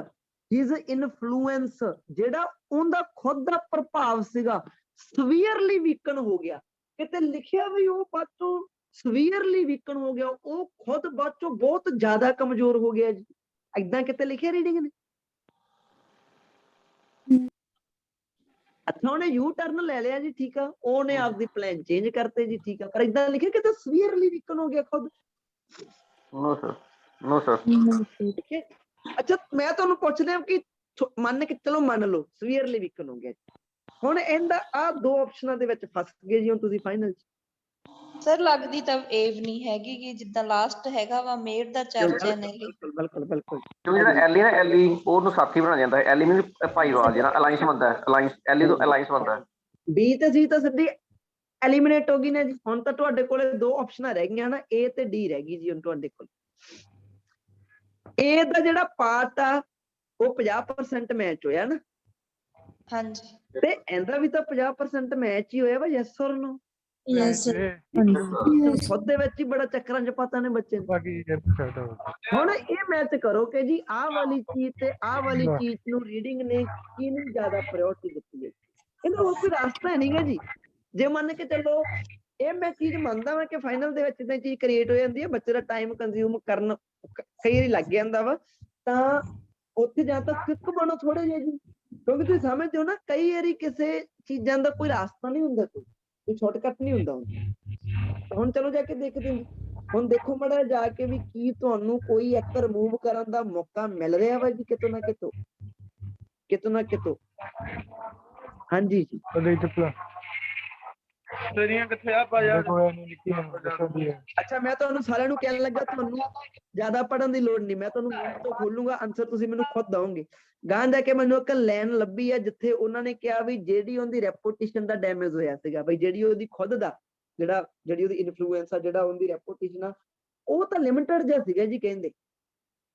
ਹਿਜ਼ ਇਨਫਲੂਐਂਸ ਜਿਹੜਾ ਉਹਦਾ ਖੁਦ ਦਾ ਪ੍ਰਭਾਵ ਸੀਗਾ ਸਵੀਅਰਲੀ ਵੀਕਨ ਹੋ ਗਿਆ। ਕਿਤੇ ਲਿਖਿਆ ਵੀ ਉਹ ਬਾਅਦ ਚੋਂ ਸਵੀਅਰਲੀ ਵੀਕਨ ਹੋ ਗਿਆ, ਉਹ ਖੁਦ ਬਾਅਦ ਚੋਂ ਬਹੁਤ ਜ਼ਿਆਦਾ ਕਮਜ਼ੋਰ ਹੋ ਗਿਆ ਜੀ। ਏਦਾਂ ਕਿਤੇ ਲਿਖਿਆ ਰੀਡਿੰਗ ਨੇ? ਅੱਛਾ ਉਹਨੇ ਯੂ ਟਰਨ ਲੈ ਲਿਆ ਜੀ, ਠੀਕ ਆ, ਉਹਨੇ ਆਪਦੀ ਪਲਾਨ ਚੇਂਜ ਕਰਤੇ ਜੀ, ਠੀਕ ਆ। ਪਰ ਏਦਾਂ ਲਿਖਿਆ ਕਿ ਤਾਂ ਸਵੀਅਰਲੀ ਵੀਕਨ ਹੋ ਗਿਆ ਖੁਦ। No, sir. No, sir. No, sir. ਠੀਕ ਹੈ। ਅੱਛਾ ਮੈਂ ਤੁਹਾਨੂੰ ਪੁੱਛਦਾ ਕਿ ਮੰਨ ਕੇ ਚਲੋ ਮੰਨ ਲਓ ਸਵੀਅਰਲੀ ਵੀਕਨ ਹੋ ਗਿਆ। ਹੁਣ ਇਹਦਾ ਆਹ ਦੋ ਆਪਸ਼ਨਾਂ ਦੇ ਵਿੱਚ ਫਸ ਗਏ ਜੀ ਹੁਣ ਤੁਸੀਂ ਫਾਈਨਲ ਚ। ਸਰ ਲੱਗਦੀ ਤਾਂ ਏਵ ਨਹੀਂ ਹੈਗੀ ਕਿ ਜਿੱਦਾਂ ਲਾਸਟ ਹੈਗਾ ਵਾ ਮੇਡ ਦਾ ਚਰਚ ਐ ਨੇ। ਬਿਲਕੁਲ ਬਿਲਕੁਲ। ਕਿਉਂਕਿ ਜਿਹੜਾ ਐਲੀ ਨਾ, ਐਲੀ ਉਹਨੂੰ ਸਾਥੀ ਬਣਾ ਜਾਂਦਾ ਹੈ। ਐਲੀ ਮੀਨ ਭਾਈਵਾਲ, ਜਿਹੜਾ ਅਲਾਈਅੰਸ ਬਣਦਾ ਹੈ। ਅਲਾਈਅੰਸ, ਐਲੀ ਤੋਂ ਅਲਾਈਅੰਸ ਬਣਦਾ ਹੈ। ਬੀ ਤੇ ਸੀ ਤਾਂ ਸਿੱਧੀ ਐਲੀਮੀਨੇਟ ਹੋ ਗਈ ਨਾ ਜੀ। ਹੁਣ ਤਾਂ ਤੁਹਾਡੇ ਕੋਲੇ ਦੋ ਆਪਸ਼ਨਾਂ ਰਹਿ ਗਈਆਂ ਨਾ, ਏ ਤੇ ਡੀ ਰਹਿ ਗਈ ਜੀ ਹੁਣ ਤੁਹਾਡੇ ਕੋਲ। ਏ ਦਾ ਜਿਹੜਾ ਪਾਰਟ ਆ ਉਹ 50% ਮੈਚ ਹੋਇਆ ਨਾ, ਹਾਂਜੀ ਤੇ ਇਹਦਾ ਵੀ ਤਾਂ 50% ਮੈਚ ਹੀ ਹੋਇਆ ਵਾ। Yes or no? Yes sir. ਹਾਂਜੀ। ਖੁਦ ਦੇ ਵਿੱਚ ਹੀ ਬੜਾ ਚੱਕਰਾਂ ਚ ਪਤਾ ਨੇ ਬੱਚੇ ਨੂੰ। ਹੁਣ ਇਹ ਮੈਚ ਕਰੋ ਕਿ ਜੀ ਆਹ ਵਾਲੀ ਚੀਜ਼ ਤੇ ਆਹ ਵਾਲੀ ਚੀਜ਼ ਨੂੰ ਰੀਡਿੰਗ ਨੇ ਕਿਹਨੂੰ ਜ਼ਿਆਦਾ ਪ੍ਰਾਇੋਰਟੀ ਦਿੱਤੀ ਹੈ। ਇਹਦਾ ਹੋਰ ਕੋਈ ਰਸਤਾ ਨਹੀਂਗਾ ਜੀ। ਜੇ ਮੰਨ ਕੇ ਚੱਲੋ ਇਹ ਮੈਂ ਚੀਜ਼ ਮੰਨਦਾ ਵਾਂ ਕਿ ਫਾਈਨਲ ਦੇ ਵਿੱਚ ਤਾਂ ਚੀਜ਼ ਕ੍ਰੀਏਟ ਹੋ ਜਾਂਦੀ ਹੈ, ਬੱਚੇ ਦਾ ਟਾਈਮ ਕੰਜ਼ਿਊਮ ਕਰਨ ਕਈ ਵਾਰੀ ਲੱਗ ਜਾਂਦਾ ਵਾ, ਤਾਂ ਉੱਥੇ ਜਾਂ ਤਾਂ ਕਿੱਕ ਬਣੋ ਥੋੜੇ ਜਿਹੇ ਜੀ। ਕਿਉਂਕਿ ਤੁਸੀਂ ਸਮਝਦੇ ਹੋ ਨਾ ਕਈ ਵਾਰੀ ਕਿਸੇ ਚੀਜ਼ਾਂ ਦਾ ਕੋਈ ਰਸਤਾ ਨਹੀਂ ਹੁੰਦਾ, ਕੋਈ ਸ਼ਾਰਟਕਟ ਨਹੀਂ ਹੁੰਦਾ। ਹੁਣ ਚਲੋ ਜਾ ਕੇ ਦੇਖਦੇ ਹਾਂ। ਹੁਣ ਦੇਖੋ ਮਾੜਾ ਜਾ ਕੇ ਵੀ ਕੀ ਤੁਹਾਨੂੰ ਕੋਈ ਇੱਕ ਰਿਮੂਵ ਕਰਨ ਦਾ ਮੌਕਾ ਮਿਲ ਰਿਹਾ ਵਾ ਜੀ ਕਿਤੋਂ ਨਾ ਕਿਤੋਂ, ਕਿਤੋਂ ਨਾ ਕਿਤੋਂ। ਹਾਂਜੀ ਜੀ ਅੱਛਾ ਮੈਂ ਤੁਹਾਨੂੰ ਸਾਰਿਆਂ ਨੂੰ ਕਹਿਣ ਲੱਗਾ ਤੁਹਾਨੂੰ ਜ਼ਿਆਦਾ ਪੜ੍ਹਨ ਦੀ ਲੋੜ ਨਹੀਂ, ਮੈਂ ਤੁਹਾਨੂੰ ਮਿੰਟ ਤੋਂ ਖੋਲੂੰਗਾ ਆਨਸਰ, ਤੁਸੀਂ ਮੈਨੂੰ ਖੁਦ ਦਓਗੇ। ਗਾਂ ਜਾ ਕੇ ਮੈਨੂੰ ਇੱਕ ਲਾਈਨ ਲੱਭੀ ਆ ਜਿੱਥੇ ਉਹਨਾਂ ਨੇ ਕਿਹਾ ਵੀ ਜਿਹੜੀ ਉਹਦੀ ਰੈਪੂਟੇਸ਼ਨ ਦਾ ਡੈਮੇਜ ਹੋਇਆ ਸੀਗਾ ਬਈ, ਜਿਹੜੀ ਉਹਦੀ ਖੁਦ ਦਾ ਜਿਹੜੀ ਉਹਦੀ ਇਨਫਲੂਐਂਸ ਆ, ਜਿਹੜਾ ਉਹਦੀ ਰੈਪੂਟੇਸ਼ਨ ਆ, ਉਹ ਤਾਂ ਲਿਮਿਟਡ ਜਿਹਾ ਸੀਗਾ ਜੀ ਕਹਿੰਦੇ।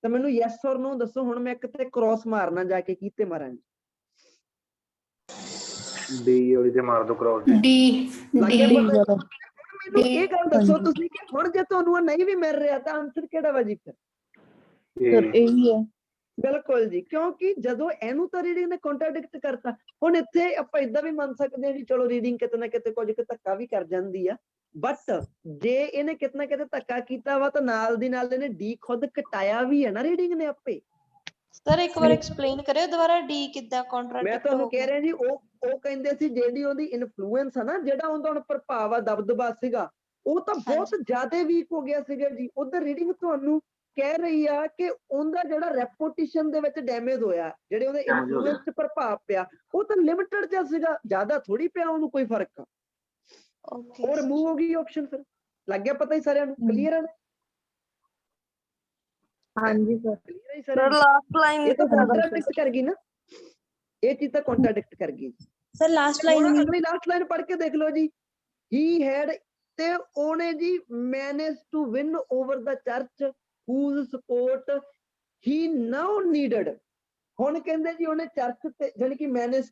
ਤਾਂ ਮੈਨੂੰ ਯੈਸ ਔਰ ਨੋ ਦੱਸੋ। ਹੁਣ ਮੈਂ ਕਿਤੇ ਕ੍ਰਾਸ ਮਾਰਨਾ ਜਾ ਕੇ ਕੀਤੇ ਮਾਰਾਂ ਜੀ? ਡੀ ਵਾਲੀ ਤੇ ਮਾਰ ਦੋ ਕ੍ਰਾਸ ਜੀ। ਡੀ ਮੈਨੂੰ ਇਹ ਗੱਲ ਦੱਸੋ ਤੁਸੀਂ ਕਿ ਹੁਣ ਜੇ ਤੁਹਾਨੂੰ ਨਹੀਂ ਵੀ ਮਿਲ ਰਿਹਾ ਤਾਂ ਆਨਸਰ ਕਿਹੜਾ ਵਾ ਜੀ ਫਿਰ? ਸਰ ਇਹੀ ਹੈ। ਬਿਲਕੁਲ ਜੀ, ਕਿਉਂਕਿ ਜਦੋਂ ਇਹਨੂੰ ਤਾਂ ਰੀਡਿੰਗ ਨੇ ਕੰਟਰਾਡਿਕਟ ਕਰਤਾ। ਹੁਣ ਇੱਥੇ ਆਪਾਂ ਇਦਾਂ ਵੀ ਮੰਨ ਸਕਦੇ ਹਾਂ ਜੀ ਚਲੋ ਰੀਡਿੰਗ ਕਿਤੇ ਨਾ ਕਿਤੇ ਕੁਝ ਕੁ ਧੱਕਾ ਵੀ ਕਰ ਜਾਂਦੀ ਆ, ਬਟ ਜੇ ਇਹਨੇ ਕਿਤੇ ਨਾ ਕਿਤੇ ਧੱਕਾ ਕੀਤਾ ਵਾ ਤਾਂ ਨਾਲ ਦੀ ਨਾਲ ਇਹਨੇ ਡੀ ਖੁਦ ਘਟਾਇਆ ਵੀ ਹੈ ਨਾ ਰੀਡਿੰਗ ਨੇ ਆਪੇ। ਸਰ ਇੱਕ ਵਾਰ ਐਕਸਪਲੇਨ ਕਰਿਓ ਦੁਬਾਰਾ ਡੀ ਕਿੱਦਾਂ ਮੈਂ ਕੰਟਰਾਡਿਕਟ ਤੁਹਾਨੂੰ ਹੋ ਕਹਿ ਗਿਆ? ਰਿਹਾ ਜੀ ਉਹ ਕਹਿੰਦੇ ਸੀ ਜਿਹੜੀ ਉਹਦੀ ਇਨਫਲੂਐਂਸ ਆ ਨਾ, ਜਿਹੜਾ ਉਹਦਾ ਹੁਣ ਪ੍ਰਭਾਵ ਆ, ਦਬਦਬਾ ਸੀਗਾ, ਉਹ ਤਾਂ ਬਹੁਤ ਜ਼ਿਆਦਾ ਵੀਕ ਹੋ ਗਿਆ ਸੀਗਾ ਜੀ। ਉਧਰ ਰੀਡਿੰਗ ਤੁਹਾਨੂੰ ਕਹਿ ਰਹੀ ਆ ਕਿ ਉਹਦਾ ਜਿਹੜਾ ਰੈਪੂਟੇਸ਼ਨ ਦੇ ਵਿੱਚ ਡੈਮੇਜ ਹੋਇਆ, ਜਿਹੜੇ ਉਹਦੇ Damage ਹੋ ਗਿਆ। ਇਨਫਲੂਐਂਸ ਤੇ ਪ੍ਰਭਾਵ ਪਿਆ, ਉਹ ਤਾਂ ਲਿਮਿਟਡ ਜਿਹਾ ਸੀਗਾ, ਜ਼ਿਆਦਾ ਥੋੜੀ ਪਿਆ ਉਹਨੂੰ ਕੋਈ ਫਰਕ। ਓਕੇ ਉਹ ਰਿਮੂਵ ਹੋ ਗਈ ਆਪਸ਼ਨ, ਫਿਰ ਲੱਗ ਗਿਆ ਪਤਾ ਹੀ ਸਾਰਿਆਂ ਨੂੰ, ਕਲੀਅਰ ਹੈ ਨਾ? ਹਾਂਜੀ ਸਰ। ਕਲੀਅਰ ਹੈ ਸਰ ਸਾਰਿਆਂ ਨੂੰ? ਲਾਸਟ ਲਾਈਨ ਇਹ ਤਾਂ ਕੰਟਰਾਡਿਕਟ ਕਰ ਗਈ ਨਾ, ਇਹ ਚੀਜ਼ ਤਾਂ ਕੰਟਰਾਡਿਕਟ ਕਰ ਗਈ। ਸਰ ਲਾਸਟ ਹੁਣ ਲਾਈਨ ਅਗਲੀ ਲਾਸਟ ਲਾਈਨ ਪੜ੍ਹ ਕੇ ਦੇਖ ਲਓ ਜੀ। ਹੀ ਹੈਡ, ਤੇ ਉਹਨੇ ਜੀ manage to win over the church whose support he now needed। ਹੁਣ ਕਹਿੰਦੇ ਜੀ ਉਹਨੇ ਚਰਚ ਤੇ ਜਾਣੀ ਕਿ ਮੈਨੇਜ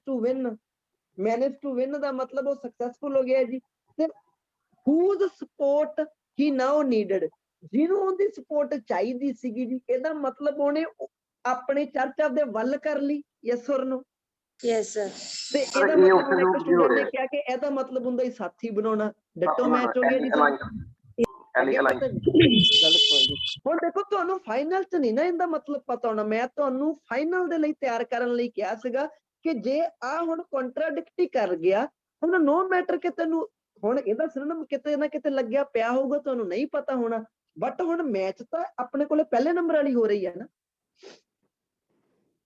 ਟੂ ਵਿਨ ਦਾ ਮਤਲਬ ਉਹ ਸਕਸੈਸਫੁਲ ਹੋ ਗਿਆ ਜੀ। ਤੇ whose support he now needed, ਜਿਹਨੂੰ ਉਹਦੀ ਸਪੋਰਟ ਚਾਹੀਦੀ ਸੀਗੀ ਜੀ, ਇਹਦਾ ਮਤਲਬ ਉਹਨੇ ਆਪਣੇ ਚਰਚ ਆਪਦੇ ਵੱਲ ਕਰ ਲਈ। Yes or no? Yes sir. ਤੇ ਸਰ, ਇਹਦਾ ਇਹ ਮਤਲਬ option ਹੁਣ ਇੱਕ ਨੂੰ ਕੀ ਹੋ ਸਟੂਡੈਂਟ ਨੇ ਰਿਹਾ? ਕਿਹਾ ਕਿ ਇਹਦਾ ਮਤਲਬ ਹੁੰਦਾ ਹੀ ਸਾਥੀ ਬਣਾਉਣਾ। ਡਿਟੋ ਹਾਂ, ਮੈਚ ਹੋ ਗਿਆ ਜੀ। align, ਅੱਗੇ align। ਪਤਾ ਜੀ? ਬਿਲਕੁਲ ਜੀ। ਹੁਣ ਦੇਖੋ ਤੁਹਾਨੂੰ ਫਾਈਨਲ ਚ ਨਹੀਂ ਨਾ ਇਹਦਾ ਮਤਲਬ ਪਤਾ ਹੋਣਾ, ਮੈਂ ਤੁਹਾਨੂੰ ਫਾਈਨਲ ਦੇ ਲਈ ਤਿਆਰ ਕਰਨ ਲਈ ਕਿਹਾ ਸੀਗਾ ਕਿ ਜੇ ਆ ਹੁਣ ਕੰਟਰਾਡਿਕਟ ਹੀ ਕਰ ਗਿਆ, ਹੁਣ ਨੋ ਮੈਟਰ ਕਿ ਤੈਨੂੰ ਹੁਣ ਇਹਦਾ ਸਿਨੋਨਿਮ ਕਿਤੇ ਨਾ ਕਿਤੇ ਲੱਗਿਆ ਪਿਆ ਹੋਊਗਾ, ਤੁਹਾਨੂੰ ਨਹੀਂ ਪਤਾ ਹੋਣਾ, ਬਟ ਹੁਣ ਮੈਚ ਤਾਂ ਆਪਣੇ ਕੋਲੇ ਪਹਿਲੇ ਨੰਬਰ ਵਾਲੀ ਹੋ ਰਹੀ ਹੈ ਨਾ।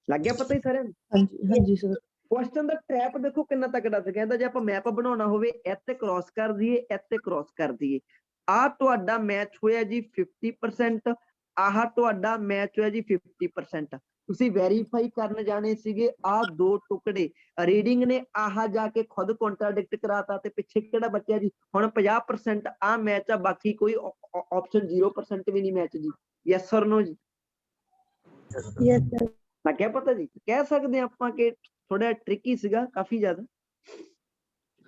ਲੱਗ ਗਿਆ ਪਤਾ ਹੀ ਸਾਰਿਆਂ ਨੂੰ? ਹਾਂਜੀ ਹਾਂਜੀ ਸਰ। ਕੁਐਸਚਨ ਦਾ ਟ੍ਰੈਪ ਦੇਖੋ ਕਿੰਨਾ ਤਕੜਾ ਸੀ। ਕਹਿੰਦਾ ਜੇ ਆਪਾਂ ਮੈਪ ਬਣਾਉਣਾ ਹੋਵੇ, ਇੱਥੇ ਕ੍ਰਾਸ ਕਰ ਦਈਏ, ਇੱਥੇ ਕ੍ਰਾਸ ਕਰ ਦਈਏ। ਆਹ ਤੁਹਾਡਾ ਮੈਚ ਹੋਇਆ ਜੀ 50%, ਆਹ ਤੁਹਾਡਾ ਮੈਚ ਹੋਇਆ ਜੀ 50%। ਤੁਸੀਂ ਵੈਰੀਫਾਈ ਕਰਨ ਜਾਣੇ ਸੀਗੇ ਆਹ ਦੋ ਟੁਕੜੇ, ਰੀਡਿੰਗ ਨੇ ਆਹ ਜਾ ਕੇ ਖੁਦ ਕੰਟਰਾਡਿਕਟ ਕਰਾਤਾ, ਤੇ ਪਿੱਛੇ ਕਿਹੜਾ ਬਚਿਆ ਜੀ? ਹੁਣ 50% ਆਹ ਮੈਚ ਆ, ਬਾਕੀ ਕੋਈ ਆਪਸ਼ਨ 0% ਵੀ ਨਹੀਂ ਮੈਚ ਜੀ। ਯੈਸ ਔਰ ਨੋ ਜੀ? Yes sir. ਲੱਗਿਆ ਪਤਾ ਜੀ? ਕਹਿ ਸਕਦੇ ਹਾਂ ਆਪਾਂ ਕਿ ਥੋੜਾ ਟ੍ਰਿਕੀ ਸੀਗਾ, ਕਾਫੀ ਜ਼ਿਆਦਾ।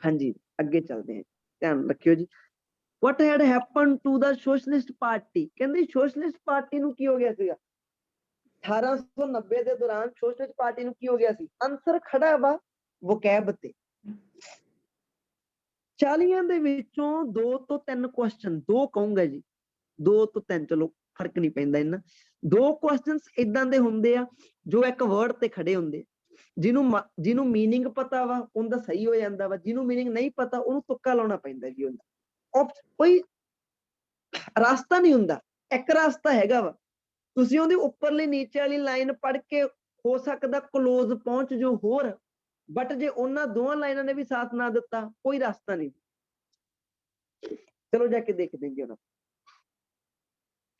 ਹਾਂਜੀ, ਅੱਗੇ ਚੱਲਦੇ ਹਾਂ, ਧਿਆਨ ਰੱਖਿਓ ਜੀ। What had happened to the socialist party? ਕਹਿੰਦੇ ਸੋਸ਼ਲਿਸਟ ਪਾਰਟੀ ਨੂੰ ਕੀ ਹੋ ਗਿਆ ਸੀਗਾ 1890 ਦੇ ਦੌਰਾਨ? ਸੋਸ਼ਲਿਸਟ ਪਾਰਟੀ ਨੂੰ ਕੀ ਹੋ ਗਿਆ ਸੀ? ਆਨਸਰ ਖੜਾ ਵਾ ਵੋਕੈਬ ਤੇ। 40 ਦੇ ਵਿੱਚੋਂ 2 ਤੋਂ 3 ਕੁਐਸਚਨ, 2 ਕਹੂੰਗਾ ਜੀ, 2 ਤੋਂ 3, ਚਲੋ ਫਰਕ ਨਹੀਂ ਪੈਂਦਾ ਇੰਨਾ। 2 ਕੁਐਸਚਨਸ ਇਦਾਂ ਦੇ ਹੁੰਦੇ ਆ ਜੋ ਇੱਕ ਵਰਡ ਤੇ ਖੜੇ ਹੁੰਦੇ, ਜਿਹਨੂੰ ਮੀਨਿੰਗ ਪਤਾ ਵਾ ਉਹਦਾ ਸਹੀ ਹੋ ਜਾਂਦਾ ਵਾ, ਜਿਹਨੂੰ ਮੀਨਿੰਗ ਨਹੀਂ ਪਤਾ ਉਹਨੂੰ ਤੁੱਕਾ ਲਾਉਣਾ ਪੈਂਦਾ ਜੀ। ਉਹਦਾ ਕੋਈ ਰਾਸਤਾ ਨਹੀਂ ਹੁੰਦਾ, ਇੱਕ ਰਾਸਤਾ ਹੈਗਾ ਵਾ। ਤੁਸੀਂ ਉਹਦੀ ਉੱਪਰਲੀ ਨੀਚੇ ਵਾਲੀ ਲਾਈਨ ਪੜ੍ਹ ਕੇ ਹੋ ਸਕਦਾ ਕਲੋਜ਼ ਪਹੁੰਚ ਜੋ ਹੋਰ, ਬਟ ਜੇ ਉਹਨਾਂ ਦੋਵਾਂ ਲਾਈਨਾਂ ਨੇ ਵੀ ਸਾਥ ਨਾ ਦਿੱਤਾ, ਕੋਈ ਰਸਤਾ ਨਹੀਂ। ਚਲੋ ਜਾ ਕੇ ਦੇਖਦੇ ਜੀ ਉਹਨਾਂ।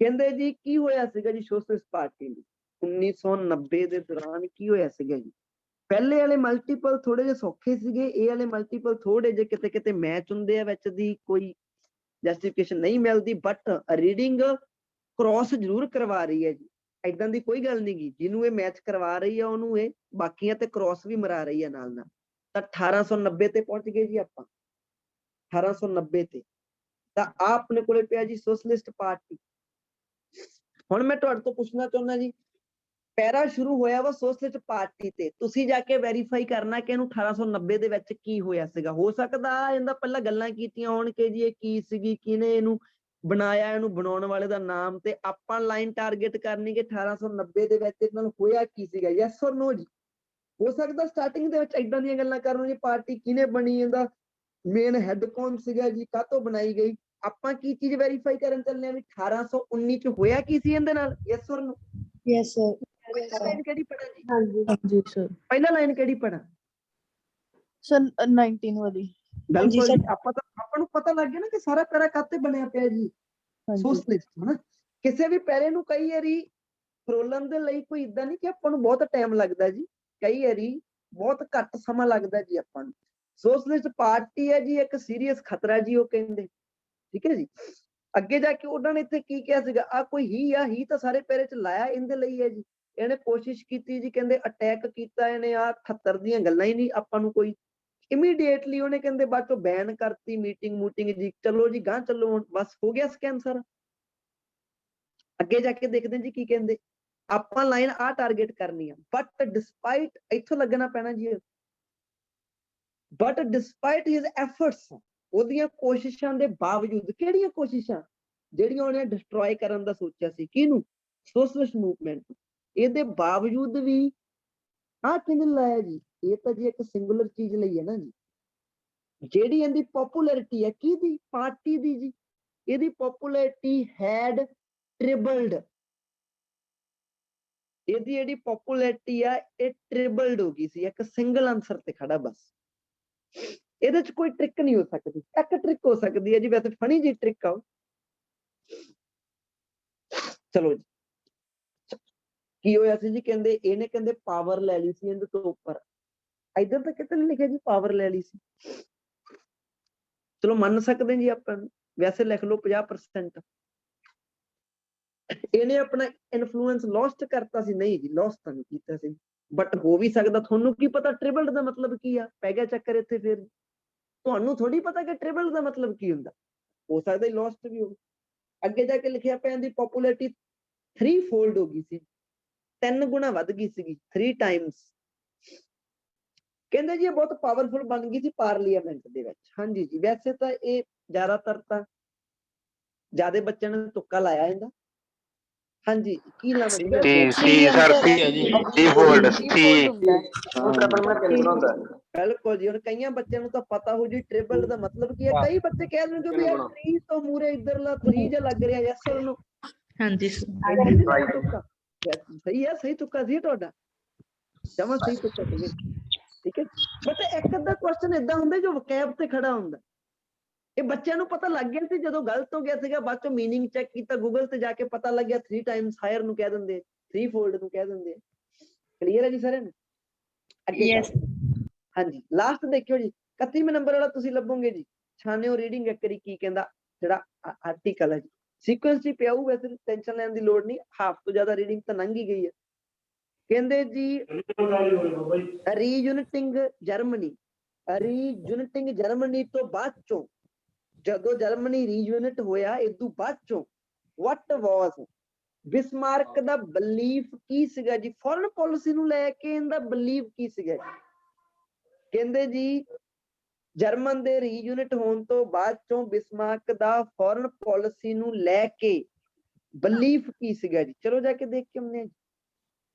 ਕਹਿੰਦੇ ਜੀ ਕੀ ਹੋਇਆ ਸੀਗਾ ਜੀ ਸੋਸ਼ਲਿਸਟ ਪਾਰਟੀ ਨੂੰ 1990 ਦੇ ਦੌਰਾਨ? ਕੀ ਹੋਇਆ ਸੀਗਾ ਜੀ? ਪਹਿਲੇ ਵਾਲੇ ਮਲਟੀਪਲ ਥੋੜੇ ਜਿਹੇ ਸੌਖੇ ਸੀਗੇ, ਇਹ ਵਾਲੇ ਮਲਟੀਪਲ ਥੋੜੇ ਜਿਹੇ ਕਿਤੇ ਕਿਤੇ ਮੈਚ ਹੁੰਦੇ ਆ, ਵਿੱਚ ਦੀ ਕੋਈ ਜਸਟੀਫਿਕੇਸ਼ਨ ਨਹੀਂ ਮਿਲਦੀ, ਬਟ ਰੀਡਿੰਗ ਕ੍ਰਾਸ ਜ਼ਰੂਰ ਕਰਵਾ ਰਹੀ ਹੈ ਜੀ। ਏਦਾਂ ਦੀ ਕੋਈ ਗੱਲ ਨਹੀਂ ਗੀ, ਜਿਹਨੂੰ ਇਹ ਮੈਚ ਕਰਵਾ ਰਹੀ ਆ ਉਹਨੂੰ ਇਹ ਬਾਕੀਆਂ ਤੇ ਕ੍ਰਾਸ ਵੀ ਮਰਾ ਰਹੀ ਆ ਨਾਲ ਨਾਲ। ਤਾਂ 1890 ਤੇ ਪਹੁੰਚ ਗਏ ਜੀ ਆਪਾਂ, 1890 ਤੇ। ਤਾਂ ਆ ਆਪਣੇ ਕੋਲੇ ਪਿਆ ਜੀ ਸੋਸ਼ਲਿਸਟ ਪਾਰਟੀ। ਹੁਣ ਮੈਂ ਤੁਹਾਡੇ ਤੋਂ ਪੁੱਛਣਾ ਚਾਹੁੰਦਾ ਜੀ, ਪੈਰਾ ਸ਼ੁਰੂ ਹੋਇਆ ਵਾ ਸੋਸ਼ਲਿਸਟ ਪਾਰਟੀ ਤੇ, ਤੁਸੀਂ ਜਾ ਕੇ ਵੈਰੀਫਾਈ ਕਰਨਾ ਕਿ ਇਹਨੂੰ 1890 ਦੇ ਵਿੱਚ ਕੀ ਹੋਇਆ ਸੀਗਾ। ਹੋ ਸਕਦਾ ਇਹਦਾ ਪਹਿਲਾਂ ਗੱਲਾਂ ਕੀਤੀਆਂ ਹੋਣ ਕਿ ਜੀ ਇਹ ਕੀ ਸੀਗੀ, ਕਿਹਨੇ ਇਹਨੂੰ ਬਣਾਇਆ, ਇਹਨੂੰ ਬਣਾਉਣ ਵਾਲੇ ਦਾ ਨਾਮ, ਤੇ ਆਪਾਂ ਲਾਈਨ ਟਾਰਗੇਟ ਕਰਨੀ ਕਿ 1890 ਦੇ ਵਿੱਚ ਇਹਨਾਂ ਨੂੰ ਹੋਇਆ ਕੀ ਸੀਗਾ। ਯੈਸ ਔਰ ਨੋ ਜੀ? ਹੋ ਸਕਦਾ ਸਟਾਰਟਿੰਗ ਦੇ ਵਿੱਚ ਏਦਾਂ ਦੀਆਂ ਗੱਲਾਂ ਕਰਨ ਜੀ, ਪਾਰਟੀ ਕਿਹਨੇ ਬਣੀ, ਇਹਦਾ ਮੇਨ ਹੈਡ ਕੌਣ ਸੀਗਾ ਜੀ, ਕਾਹਤੋਂ ਬਣਾਈ ਗਈ। ਆਪਾਂ ਕੀ ਚੀਜ਼ ਵੈਰੀਫਾਈ ਕਰਨ ਚੱਲੇ ਆ ਵੀ 1819 ਚ ਹੋਇਆ ਕੀ ਸੀ ਇਹਦੇ ਨਾਲ। Yes or no? Yes sir. ਪਹਿਲਾ ਲਾਈਨ ਕਿਹੜੀ ਪੜਾ ਜੀ? ਹਾਂਜੀ ਹਾਂਜੀ ਸਰ। ਪਹਿਲਾ ਲਾਈਨ ਕਿਹੜੀ ਪੜਾ? ਸਰ 19 ਵਾਲੀ। ਬਿਲਕੁਲ ਜੀ। ਆਪਾਂ ਨੂੰ ਪਤਾ ਲੱਗ ਗਿਆ ਨਾ ਕਿ ਸਾਰਾ ਪੈਰਾ ਕਾਤੇ ਬਣਿਆ ਪਿਆ ਜੀ, ਹਾਂਜੀ ਸੋਸ਼ਲਿਸਟ, ਹਨਾ। ਕਿਸੇ ਵੀ ਪੈਰੇ ਨੂੰ ਕਈ ਵਾਰੀ ਫਰੋਲਣ ਦੇ ਲਈ ਕੋਈ ਇਦਾਂ ਨਹੀਂ ਕਿ ਆਪਾਂ ਨੂੰ ਬਹੁਤ ਟਾਈਮ ਲੱਗਦਾ ਜੀ, ਕਈ ਵਾਰੀ ਬਹੁਤ ਘੱਟ ਸਮਾਂ ਲੱਗਦਾ ਜੀ ਆਪਾਂ ਨੂੰ। ਸੋਸ਼ਲਿਸਟ ਪਾਰਟੀ ਹੈ ਜੀ ਇੱਕ ਸੀਰੀਅਸ ਖਤਰਾ ਜੀ, ਉਹ ਕਹਿੰਦੇ, ਠੀਕ ਹੈ ਜੀ। ਅੱਗੇ ਜਾ ਕੇ ਉਹਨਾਂ ਨੇ ਇੱਥੇ ਕੀ ਕਿਹਾ ਸੀਗਾ, ਆ ਕੋਈ ਹੀ ਤਾਂ ਸਾਰੇ ਪੈਰੇ ਚ ਲਾਇਆ ਇਹਦੇ ਲਈ ਹੈ ਜੀ। ਇਹਨੇ ਕੋਸ਼ਿਸ਼ ਕੀਤੀ ਜੀ, ਕਹਿੰਦੇ ਅਟੈਕ ਕੀਤਾ ਇਹਨੇ, ਆ 78 ਦੀਆਂ ਗੱਲਾਂ ਹੀ ਨਹੀਂ ਆਪਾਂ ਨੂੰ ਕੋਈ। ਇਮੀਡੀਏਟਲੀ ਉਹਨੇ ਕਹਿੰਦੇ ਬਾਅਦ ਚੋਂ ਬੈਨ ਕਰਤੀ ਮੀਟਿੰਗ ਜੀ। ਚਲੋ ਜੀ ਗਾਂ ਚੱਲੋ, ਹੁਣ ਬਸ ਹੋ ਗਿਆ ਸਕੈਮ ਸਾਰਾ। ਅੱਗੇ ਜਾ ਕੇ ਦੇਖਦੇ ਜੀ ਕੀ ਕਹਿੰਦੇ। ਆਪਾਂ ਲਾਈਨ ਆ ਟਾਰਗੇਟ ਕਰਨੀ ਆ, ਬਟ ਡਿਸਪਾਈਟ, ਇੱਥੋਂ ਲੱਗਣਾ ਪੈਣਾ ਜੀ, ਬਟ ਡਿਸਪਾਈਟ ਹਿਸ ਐਫਰਟਸ, ਉਹਦੀਆਂ ਕੋਸ਼ਿਸ਼ਾਂ ਦੇ ਬਾਵਜੂਦ। ਕਿਹੜੀਆਂ ਕੋਸ਼ਿਸ਼ਾਂ? ਜਿਹੜੀਆਂ ਉਹਨੇ ਡਿਸਟਰੋਏ ਕਰਨ ਦਾ ਸੋਚਿਆ ਸੀ, ਕਿਹਨੂੰ? Socialist movement. ਇਹਦੇ ਬਾਵਜੂਦ ਵੀ ਆਹ ਕਿਹਨੇ ਲਾਇਆ ਜੀ? ਇਹ ਤਾਂ ਜੀ ਇੱਕ ਸਿੰਗੂਲਰ ਚੀਜ਼ ਲਈ ਹੈ ਨਾ ਜੀ, ਜਿਹੜੀ ਇਹਦੀ ਪੋਪੂਲੈਰਿਟੀ ਹੈ, ਕਿਹਦੀ? ਪਾਰਟੀ ਦੀ ਜੀ। ਇਹਦੀ ਪੋਪੂਲੈਰਿਟੀ ਹੈਡ ਟ੍ਰਿਬਲਡ, ਇਹਦੀ ਜਿਹੜੀ ਪੋਪੂਲੈਰਿਟੀ ਆ ਇਹ ਟ੍ਰਿਬਲਡ ਹੋ ਗਈ ਸੀ, ਇੱਕ ਸਿੰਗਲ ਆਨਸਰ ਤੇ ਖੜਾ ਬਸ। ਇਹਦੇ ਚ ਕੋਈ ਟ੍ਰਿਕ ਨਹੀਂ ਹੋ ਸਕਦੀ, ਇੱਕ ਟ੍ਰਿਕ ਹੋ ਸਕਦੀ ਹੈ ਜੀ, ਵੈਸੇ ਫਨੀ ਜੀ ਟ੍ਰਿਕ ਆ। ਚਲੋ ਜੀ, ਕੀ ਹੋਇਆ ਸੀ ਜੀ, ਕਹਿੰਦੇ ਇਹਨੇ ਕਹਿੰਦੇ ਪਾਵਰ ਲੈ ਲਈ ਸੀ ਇਹਦੇ ਤੋਂ ਉੱਪਰ, ਇੱਧਰ ਤਾਂ ਕਿਤੇ ਨਹੀਂ ਲਿਖਿਆ ਜੀ ਪਾਵਰ ਲੈ ਲਈ ਸੀ। ਚਲੋ ਮੰਨ ਸਕਦੇ ਜੀ ਆਪਾਂ, ਵੈਸੇ ਲਿਖ ਲਓ 50%। ਇਹਨੇ ਆਪਣਾ ਇਨਫਲੂਐਂਸ ਲੌਸਟ ਕਰਤਾ ਸੀ, ਨਹੀਂ ਜੀ ਲੌਸਟ ਤਾਂ ਨਹੀਂ ਕੀਤਾ ਸੀ, ਬਟ ਹੋ ਵੀ ਸਕਦਾ। ਤੁਹਾਨੂੰ ਕੀ ਪਤਾ ਟ੍ਰਿਬਲਡ ਦਾ ਮਤਲਬ ਕੀ ਆ, ਪੈ ਗਿਆ ਚੱਕਰ ਇੱਥੇ। ਫਿਰ ਤੁਹਾਨੂੰ ਥੋੜੀ ਪਤਾ ਕਿ ਟ੍ਰਿਬਲਡ ਦਾ ਮਤਲਬ ਕੀ ਹੁੰਦਾ, ਹੋ ਸਕਦਾ ਲੌਸਟ ਵੀ ਹੋਵੇ। ਅੱਗੇ ਜਾ ਕੇ ਲਿਖਿਆ ਪਿਆ ਇਹਦੀ ਪੋਪੂਲੈਰਿਟੀ 3 ਫੋਲਡ ਹੋ ਗਈ ਸੀ, 3 ਗੁਣਾ ਵੱਧ ਗਈ ਸੀਗੀ, 3 ਟਾਈਮਸ। ਕਹਿੰਦੇ ਜੀ ਇਹ ਬਹੁਤ ਪਾਵਰਫੁਲ ਬਣ ਗਈ ਸੀ ਪਾਰਲੀਮੈਂਟ ਦੇ ਵਿੱਚ। ਹਾਂਜੀ ਜੀ, ਵੈਸੇ ਤਾਂ ਇਹ ਜ਼ਿਆਦਾਤਰ ਤਾਂ ਜਿਆਦਾ ਬੱਚਿਆਂ ਨੇ ਤੁੱਕਾ ਲਾਇਆ ਇਹਦਾ। ਹਾਂਜੀ, ਕੀ ਲਾਵਾਂ ਜੀ? ਸੀ ਸਰ, ਸੀ ਫੋਲਡ, ਸੀ ਬਿਲਕੁਲ ਜੀ, ਹੁਣ ਕਈਆਂ ਬੱਚਿਆਂ ਨੂੰ ਤਾਂ ਪਤਾ ਹੋ ਜੀ ਟ੍ਰਿਬਲ ਦਾ ਮਤਲਬ ਕੀ ਹੈ। ਕਈ ਬੱਚੇ ਕਹਿ ਦਿੰਦੇ ਵੀ ਯਾਰ 3 ਤੋਂ ਮੂਰੇ ਇਧਰਲਾ 3 ਜਿਹਾ ਲੱਗ ਰਿਹਾ ਯੈਸ ਸਰ ਨੂੰ। ਹਾਂਜੀ ਸਹੀ ਹੈ, ਸਹੀ ਤੁੱਕਾ ਸੀ ਤੁਹਾਡਾ, ਜਮਾਂ ਸਹੀ ਤੁੱਕਾ ਸੀ। ਠੀਕ ਹੈ, ਬਟ ਇੱਕ ਅੱਧਾ ਕੁਐਸਚਨ ਏਦਾਂ ਹੁੰਦਾ ਜੋ ਵਕੈਬ ਤੇ ਖੜਾ ਹੁੰਦਾ, ਇਹ ਬੱਚਿਆਂ ਨੂੰ ਪਤਾ ਲੱਗ ਗਿਆ ਸੀ ਜਦੋਂ ਗਲਤ ਹੋ ਗਿਆ ਸੀਗਾ, ਬਾਅਦ ਚੋਂ ਮੀਨਿੰਗ ਚੈੱਕ ਕੀਤਾ ਗੂਗਲ ਤੇ ਜਾ ਕੇ, ਪਤਾ ਲੱਗਿਆ 3 ਟਾਈਮਸ ਹਾਇਰ ਨੂੰ ਕਹਿ ਦਿੰਦੇ, 3 ਫੋਲਡ ਨੂੰ ਕਹਿ ਦਿੰਦੇ। ਕਲੀਅਰ ਹੈ ਜੀ ਸਾਰਿਆਂ ਨੂੰ? ਅੱਗੇ ਹਾਂਜੀ, ਲਾਸਟ ਦੇਖਿਓ ਜੀ, 31ਵੇਂ ਨੰਬਰ ਵਾਲਾ ਤੁਸੀਂ ਲੱਭੋਗੇ ਜੀ। ਛਾਨਿਓ ਰੀਡਿੰਗ ਇੱਕ ਵਾਰੀ ਕੀ ਕਹਿੰਦਾ, ਜਿਹੜਾ ਆਰਟੀਕਲ ਹੈ ਜੀ ਸੀਕੁਐਂਸ ਚ ਪਿਆ ਹੋਊ, ਵੈਸੇ ਟੈਨਸ਼ਨ ਲੈਣ ਦੀ ਲੋੜ ਨਹੀਂ, ਹਾਫ ਤੋਂ ਜ਼ਿਆਦਾ ਰੀਡਿੰਗ ਤਾਂ ਲੰਘ ਹੀ ਗਈ ਹੈ। ਕਹਿੰਦੇ ਜੀ ਰੀਯੂਨਿਟਿੰਗ ਜਰਮਨੀ, ਰੀਯੂਨਿਟਿੰਗ ਜਰਮਨੀ ਤੋਂ ਬਾਅਦ ਚੋਂ, ਜਦੋਂ ਜਰਮਨੀ ਰੀਯੂਨਿਟ ਹੋਇਆ ਇਦੋਂ ਬਾਅਦ ਚੋਂ, what was ਬਿਸਮਾਰਕ ਦਾ ਬਲੀਫ ਕੀ ਸੀਗਾ ਜੀ, ਫੋਰਨ ਪਾਲਿਸੀ ਨੂੰ ਲੈ ਕੇ ਇਹਦਾ ਬਲੀਫ ਕੀ ਸੀਗਾ ਜੀ? ਕਹਿੰਦੇ ਜੀ ਜਰਮਨ ਦੇ ਰੀਯੂਨਿਟ ਹੋਣ ਤੋਂ ਬਾਅਦ ਚੋਂ ਬਿਸਮਾਰਕ ਦਾ ਫੋਰਨ ਪਾਲਿਸੀ ਨੂੰ ਲੈ ਕੇ ਬਲੀਫ ਕੀ ਸੀਗਾ ਜੀ? ਚਲੋ ਜਾ ਕੇ ਦੇਖ ਕੇ ਆਉਂਦੇ ਹਾਂ ਜੀ।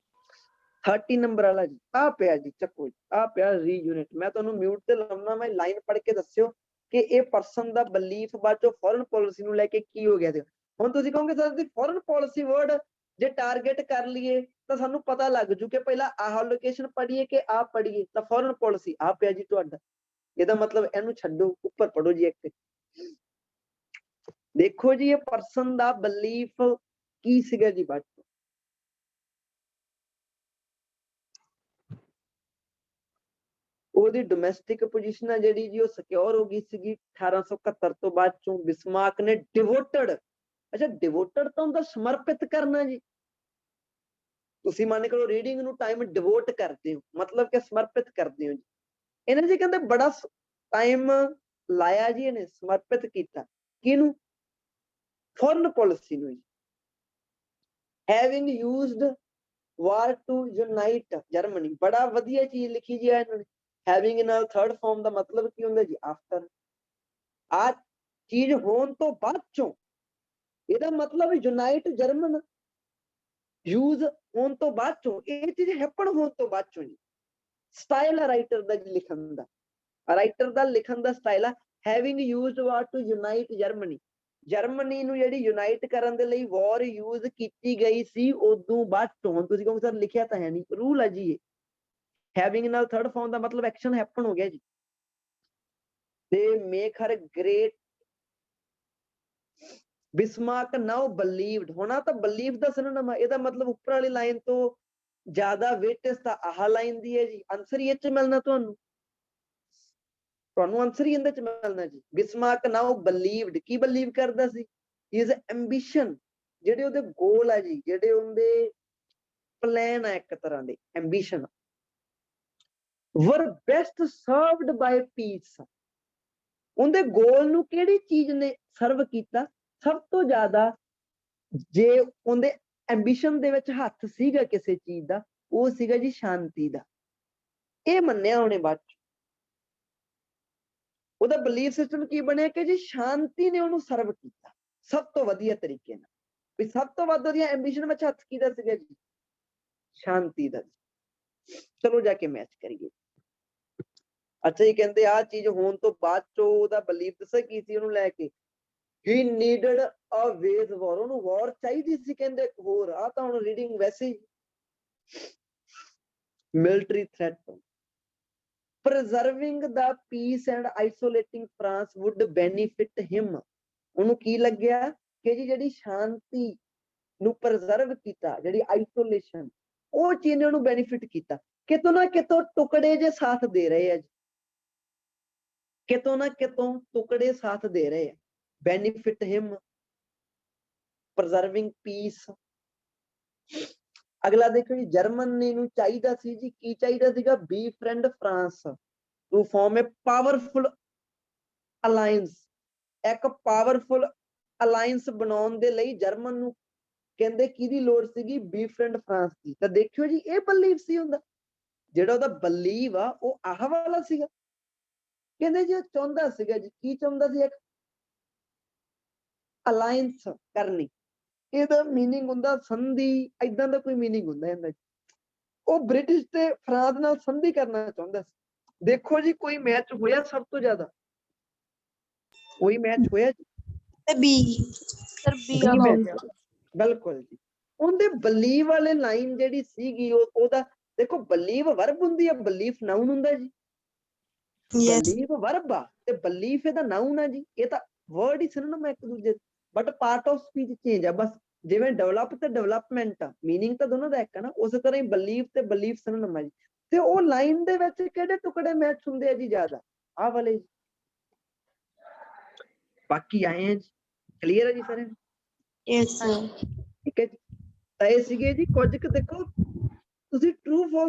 30 ਨੰਬਰ ਵਾਲਾ ਜੀ ਆ ਪਿਆ ਜੀ, ਚੱਕੋ ਜੀ, ਆ ਪਿਆ ਰੀਯੂਨਿਟ। ਮੈਂ ਤੁਹਾਨੂੰ ਮਿਊਟ ਤੇ ਲਾਉਣਾ, ਮੈਂ ਲਾਈਨ ਪੜ੍ਹ ਕੇ ਦੱਸਿਓ ਕਿ ਇਹ ਪਰਸਨ ਦਾ ਬਲੀਫ ਬਾਅਦ ਚੋਂ ਫੋਰਨ ਪਾਲਿਸੀ ਨੂੰ ਲੈ ਕੇ ਕੀ ਹੋ ਗਿਆ ਸੀ। ਹੁਣ ਤੁਸੀਂ ਕਹੋਗੇ ਸਰ ਦੀ ਫੋਰਨ ਪਾਲਿਸੀ ਵਰਡ ਜੇ ਟਾਰਗੇਟ ਕਰ ਲਈਏ ਤਾਂ ਸਾਨੂੰ ਪਤਾ ਲੱਗ ਜੂ ਕਿ ਪਹਿਲਾਂ ਆਹ ਲੋਕੇਸ਼ਨ ਪੜ੍ਹੀਏ ਕਿ ਆਹ ਪੜ੍ਹੀਏ, ਤਾਂ ਫੋਰਨ ਪਾਲਿਸੀ ਆ ਪਿਆ ਜੀ ਤੁਹਾਡਾ। ਇਹਦਾ ਮਤਲਬ ਇਹਨੂੰ ਛੱਡੋ, ਉੱਪਰ ਪੜੋ ਜੀ। ਇੱਕ ਦੇਖੋ ਜੀ ਇਹ ਪਰਸਨ ਦਾ ਬਲੀਫ ਕੀ ਸੀਗਾ ਜੀ ਬਾਅਦ ਚੋਂ। ਉਹਦੀ ਡੋਮੈਸਟਿਕ ਪੋਜੀਸ਼ਨ ਹੈ ਜਿਹੜੀ ਜੀ ਉਹ ਸਿਕਿਉਰ ਹੋ ਗਈ ਸੀਗੀ 1871 ਤੋਂ ਬਾਅਦ ਚੋਂ। ਬਿਸਮਾਰਕ ਨੇ ਡਿਵੋਟਡ, ਅੱਛਾ ਡਿਵੋਟਡ ਤਾਂ ਹੁੰਦਾ ਸਮਰਪਿਤ ਕਰਨਾ ਜੀ। ਤੁਸੀਂ ਮੰਨ ਕੇ ਰੀਡਿੰਗ ਨੂੰ ਟਾਈਮ ਡਿਵੋਟ ਕਰਦੇ ਹੋ, ਮਤਲਬ ਕਿ ਸਮਰਪਿਤ ਕਰਦੇ ਹੋ ਜੀ। ਇਹਨੇ ਜੀ ਕਹਿੰਦੇ ਬੜਾ ਟਾਈਮ ਲਾਇਆ ਜੀ, ਇਹਨੇ ਸਮਰਪਿਤ ਕੀਤਾ ਕਿਹਨੂੰ? ਫੋਰਨ ਪਾਲਿਸੀ ਨੂੰ ਜੀ। Having used war to unite Germany, ਬੜਾ ਵਧੀਆ ਚੀਜ਼ ਲਿਖੀ ਜੀ ਇਹਨਾਂ ਨੇ। ਹੈਵਿੰਗ ਨਾਲ ਥਰਡ ਫਾਰਮ ਦਾ ਮਤਲਬ ਕੀ ਹੁੰਦਾ ਜੀ? ਆਫਟਰ। ਆ ਚੀਜ਼ ਹੋਣ ਤੋਂ ਬਾਅਦ ਚੋਂ, ਇਹਦਾ ਮਤਲਬ ਯੂਨਾਈਟ ਜਰਮਨ ਯੂਜ਼ ਹੋਣ ਤੋਂ ਬਾਅਦ ਚੋਂ, ਇਹ ਚੀਜ਼ ਹੈਪਨ ਹੋਣ ਤੋਂ ਬਾਅਦ ਚੋਂ ਜੀ। ਸਟਾਈਲ ਹੈ ਰਾਈਟਰ ਦਾ ਜੀ ਲਿਖਣ ਦਾ, ਰਾਈਟਰ ਦਾ ਲਿਖਣ ਦਾ ਸਟਾਈਲ ਆ having used war to unite Germany. Germany ਨੂੰ ਜਿਹੜੀ ਯੂਨਾਈਟ ਕਰਨ ਦੇ ਲਈ ਵਾਰ ਯੂਜ਼ ਕੀਤੀ ਗਈ ਸੀ ਉਦੋਂ ਬਾਅਦ ਤੋਂ। ਹੁਣ ਤੁਸੀਂ ਕਹੋਗੇ ਸਰ ਲਿਖਿਆ ਤਾਂ ਹੈ ਨਹੀਂ, ਰੂਲ ਹੈ ਜੀ ਇਹ। ਹੈਵਿੰਗ ਨਾਲ ਥਰਡ ਫਾਰਮ ਦਾ ਮਤਲਬ ਐਕਸ਼ਨ ਹੈਪਨ ਹੋ ਗਿਆ ਜੀ। ਤੇ ਮੇਕ ਹਰ ਗ੍ਰੇਟ ਬਿਸਮਾਰਕ ਨਾਓ ਬਲੀਵਡ, ਹੋਣਾ ਤਾਂ ਬਲੀਵ ਦਾ ਸਿਨੋਨਿਮ ਹੈ। ਇਹਦਾ ਮਤਲਬ ਉੱਪਰ ਵਾਲੀ ਲਾਈਨ ਤੋਂ ਜ਼ਿਆਦਾ ਵੇਟੇਜ ਤਾਂ ਆਹ ਲਾਈਨ ਦੀ ਹੈ ਜੀ। ਆਨਸਰ ਹੀ ਇਹ ਚ ਮਿਲਣਾ ਤੁਹਾਨੂੰ, ਤੁਹਾਨੂੰ ਆਨਸਰ ਹੀ ਇਹਦੇ ਚ ਮਿਲਣਾ ਜੀ। ਬਿਸਮਾਰਕ ਨਾਓ ਬਲੀਵਡ, ਕੀ ਬਲੀਵ ਕਰਦਾ ਸੀ? ਹਿਜ਼ ਐਂਬੀਸ਼ਨ, ਜਿਹੜੇ ਉਹਦੇ ਗੋਲ ਆ ਜੀ, ਜਿਹੜੇ ਉਹਦੇ ਪਲਾਨ ਆ ਇੱਕ ਤਰ੍ਹਾਂ ਦੇ ambition, were best served by peace। ਉਹਦੇ ਗੋਲ ਨੂੰ ਕਿਹੜੀ ਚੀਜ਼ ਨੇ ਸਰਵ ਕੀਤਾ ਸਭ ਤੋਂ ਜ਼ਿਆਦਾ? ਜੇ ਉਹਦੇ ਐਂਬੀਸ਼ਨ ਦੇ ਵਿੱਚ ਹੱਥ ਸੀਗਾ ਕਿਸੇ ਚੀਜ਼ ਦਾ, ਉਹ ਸੀਗਾ ਜੀ ਸ਼ਾਂਤੀ ਦਾ। ਇਹ ਮੰਨਿਆ ਉਹਨੇ ਬਾਅਦ ਚ। ਉਹਦਾ ਬਲੀਫ ਸਿਸਟਮ ਕੀ ਬਣਿਆ ਕਿ ਜੀ ਸ਼ਾਂਤੀ ਨੇ ਉਹਨੂੰ ਸਰਵ ਕੀਤਾ ਸਭ ਤੋਂ ਵਧੀਆ ਤਰੀਕੇ ਨਾਲ। ਵੀ ਸਭ ਤੋਂ ਵੱਧ ਉਹਦੀਆਂ ਐਂਬੀਸ਼ਨ ਵਿੱਚ ਹੱਥ ਕਿਹਦਾ ਸੀਗਾ ਜੀ? ਸ਼ਾਂਤੀ ਦਾ। ਚਲੋ ਜਾ ਕੇ ਮੈਚ ਕਰੀਏ। ਅੱਛਾ ਜੀ, ਕਹਿੰਦੇ ਆਹ ਚੀਜ਼ ਹੋਣ ਤੋਂ ਬਾਅਦ ਚੋਂ ਉਹਦਾ ਬਲੀਫ ਦੱਸਿਆ ਕੀ ਸੀ ਉਹਨੂੰ ਲੈ ਕੇ? ਹੀ ਨੀਡਡ ਅ ਵੇਜ਼ ਵਾਰ, ਉਹਨੂੰ ਵਾਰ ਚਾਹੀਦੀ ਸੀ ਕਹਿੰਦੇ ਇੱਕ ਹੋਰ। ਆਹ ਤਾਂ ਹੁਣ ਰੀਡਿੰਗ ਵੈਸੇ ਹੀ military threat. Preserving the peace and isolating France would benefit him. ਉਹਨੂੰ ਕੀ ਲੱਗਿਆ ਕਿ ਜੀ ਜਿਹੜੀ ਸ਼ਾਂਤੀ ਨੂੰ preserve ਕੀਤਾ, ਜਿਹੜੀ isolation, ਉਹ ਚੀਜ਼ ਨੇ ਉਹਨੂੰ benefit ਕੀਤਾ। ਕਿਤੋਂ ਨਾ ਕਿਤੋਂ ਟੁਕੜੇ ਜੇ ਸਾਥ ਦੇ ਰਹੇ ਆ ਜੀ, ਕਿਤੋਂ ਨਾ ਕਿਤੋਂ ਟੁਕੜੇ ਸਾਥ ਦੇ ਰਹੇ ਆ। benefit him, preserving peace। ਅਗਲਾ ਦੇਖੋ ਜੀ, ਜਰਮਨੀ ਨੂੰ ਚਾਹੀਦਾ ਸੀ ਜੀ, ਕੀ ਚਾਹੀਦਾ ਸੀਗਾ? befriend France to form a powerful alliance। ਇੱਕ ਪਾਵਰਫੁਲ ਅਲਾਈਅੰਸ ਬਣਾਉਣ ਦੇ ਲਈ ਜਰਮਨ ਨੂੰ ਕਹਿੰਦੇ ਕਿਹਦੀ ਲੋੜ ਸੀਗੀ? befriend France ਦੀ। ਤਾਂ ਦੇਖਿਓ ਜੀ, ਇਹ ਬਲੀਵ ਸੀ ਹੁੰਦਾ, ਜਿਹੜਾ ਉਹਦਾ ਬਲੀਵ ਆ ਉਹ ਆਹ ਵਾਲਾ ਸੀਗਾ। ਕਹਿੰਦੇ ਜੀ ਉਹ ਚਾਹੁੰਦਾ ਸੀਗਾ ਜੀ, ਕੀ ਚਾਹੁੰਦਾ ਸੀ? ਇੱਕ ਅਲਾਈਅੰਸ ਕਰਨੀ। ਇਹਦਾ ਮੀਨਿੰਗ ਹੁੰਦਾ ਸੰਧੀ, ਏਦਾਂ ਦਾ ਕੋਈ ਮੀਨਿੰਗ ਹੁੰਦਾ ਇਹਦਾ। ਉਹ ਬ੍ਰਿਟਿਸ਼ ਤੇ ਫਰਾਂਸ ਨਾਲ ਸੰਧੀ ਕਰਨਾ ਚਾਹੁੰਦਾ ਸੀ। ਦੇਖੋ ਜੀ, ਕੋਈ ਮੈਚ ਹੋਇਆ ਸਭ ਤੋਂ ਜ਼ਿਆਦਾ? ਕੋਈ ਮੈਚ ਹੋਇਆ ਜੀ? B। ਸਰ ਬੀ B ਵਾਲਾ match, ਬਿਲਕੁਲ ਜੀ। ਉਹਦੇ ਬਲੀਵ ਵਾਲੇ ਲਾਈਨ ਜਿਹੜੀ ਸੀਗੀ, ਉਹਦਾ ਦੇਖੋ, ਬਲੀਵ ਵਰਬ ਹੁੰਦੀ ਆ, ਬਲੀਫ ਨਾਉਨ ਹੁੰਦਾ ਜੀ। Yes। ਬਲੀਵ ਵਰਬ ਆ ਤੇ ਬਲੀਫ ਇਹਦਾ ਨਾਉਨ ਆ ਜੀ। ਇਹ ਤਾਂ ਵਰਡ ਹੀ ਸਿਨੋਨਿਮ ਇੱਕ ਦੂਜੇ, but part of speech change ਆ ਬਸ। ਜਿਵੇਂ ਡਿਵੈਲਪ ਤੇ ਡਿਵੈਲਪਮੈਂਟ ਆ, ਮੀਨਿੰਗ ਤਾਂ ਦੋਨੋਂ ਦਾ ਇੱਕ ਆ ਨਾ, ਉਸੇ ਤਰ੍ਹਾਂ ਹੀ ਬਲੀਵ ਤੇ ਬਲੀਫ ਸਿਨੋਨਿਮ ਆ ਜੀ। ਤੇ ਉਹ ਲਾਈਨ ਦੇ ਵਿੱਚ ਕਿਹੜੇ ਟੁਕੜੇ ਮੈਚ ਹੁੰਦੇ ਆ ਜੀ ਜ਼ਿਆਦਾ? ਆਹ ਵਾਲੇ ਜੀ। ਬਾਕੀ ਆਏ ਆ ਜੀ, ਕਲੀਅਰ ਹੈ ਜੀ ਸਾਰੇ? Yes sir। ਠੀਕ ਹੈ ਜੀ। ਤਾਂ ਇਹ ਸੀਗੇ ਜੀ ਕੁਝ ਕੁ, ਦੇਖੋ ਤੁਸੀਂ ਟਰੂ ਫਾਲਸ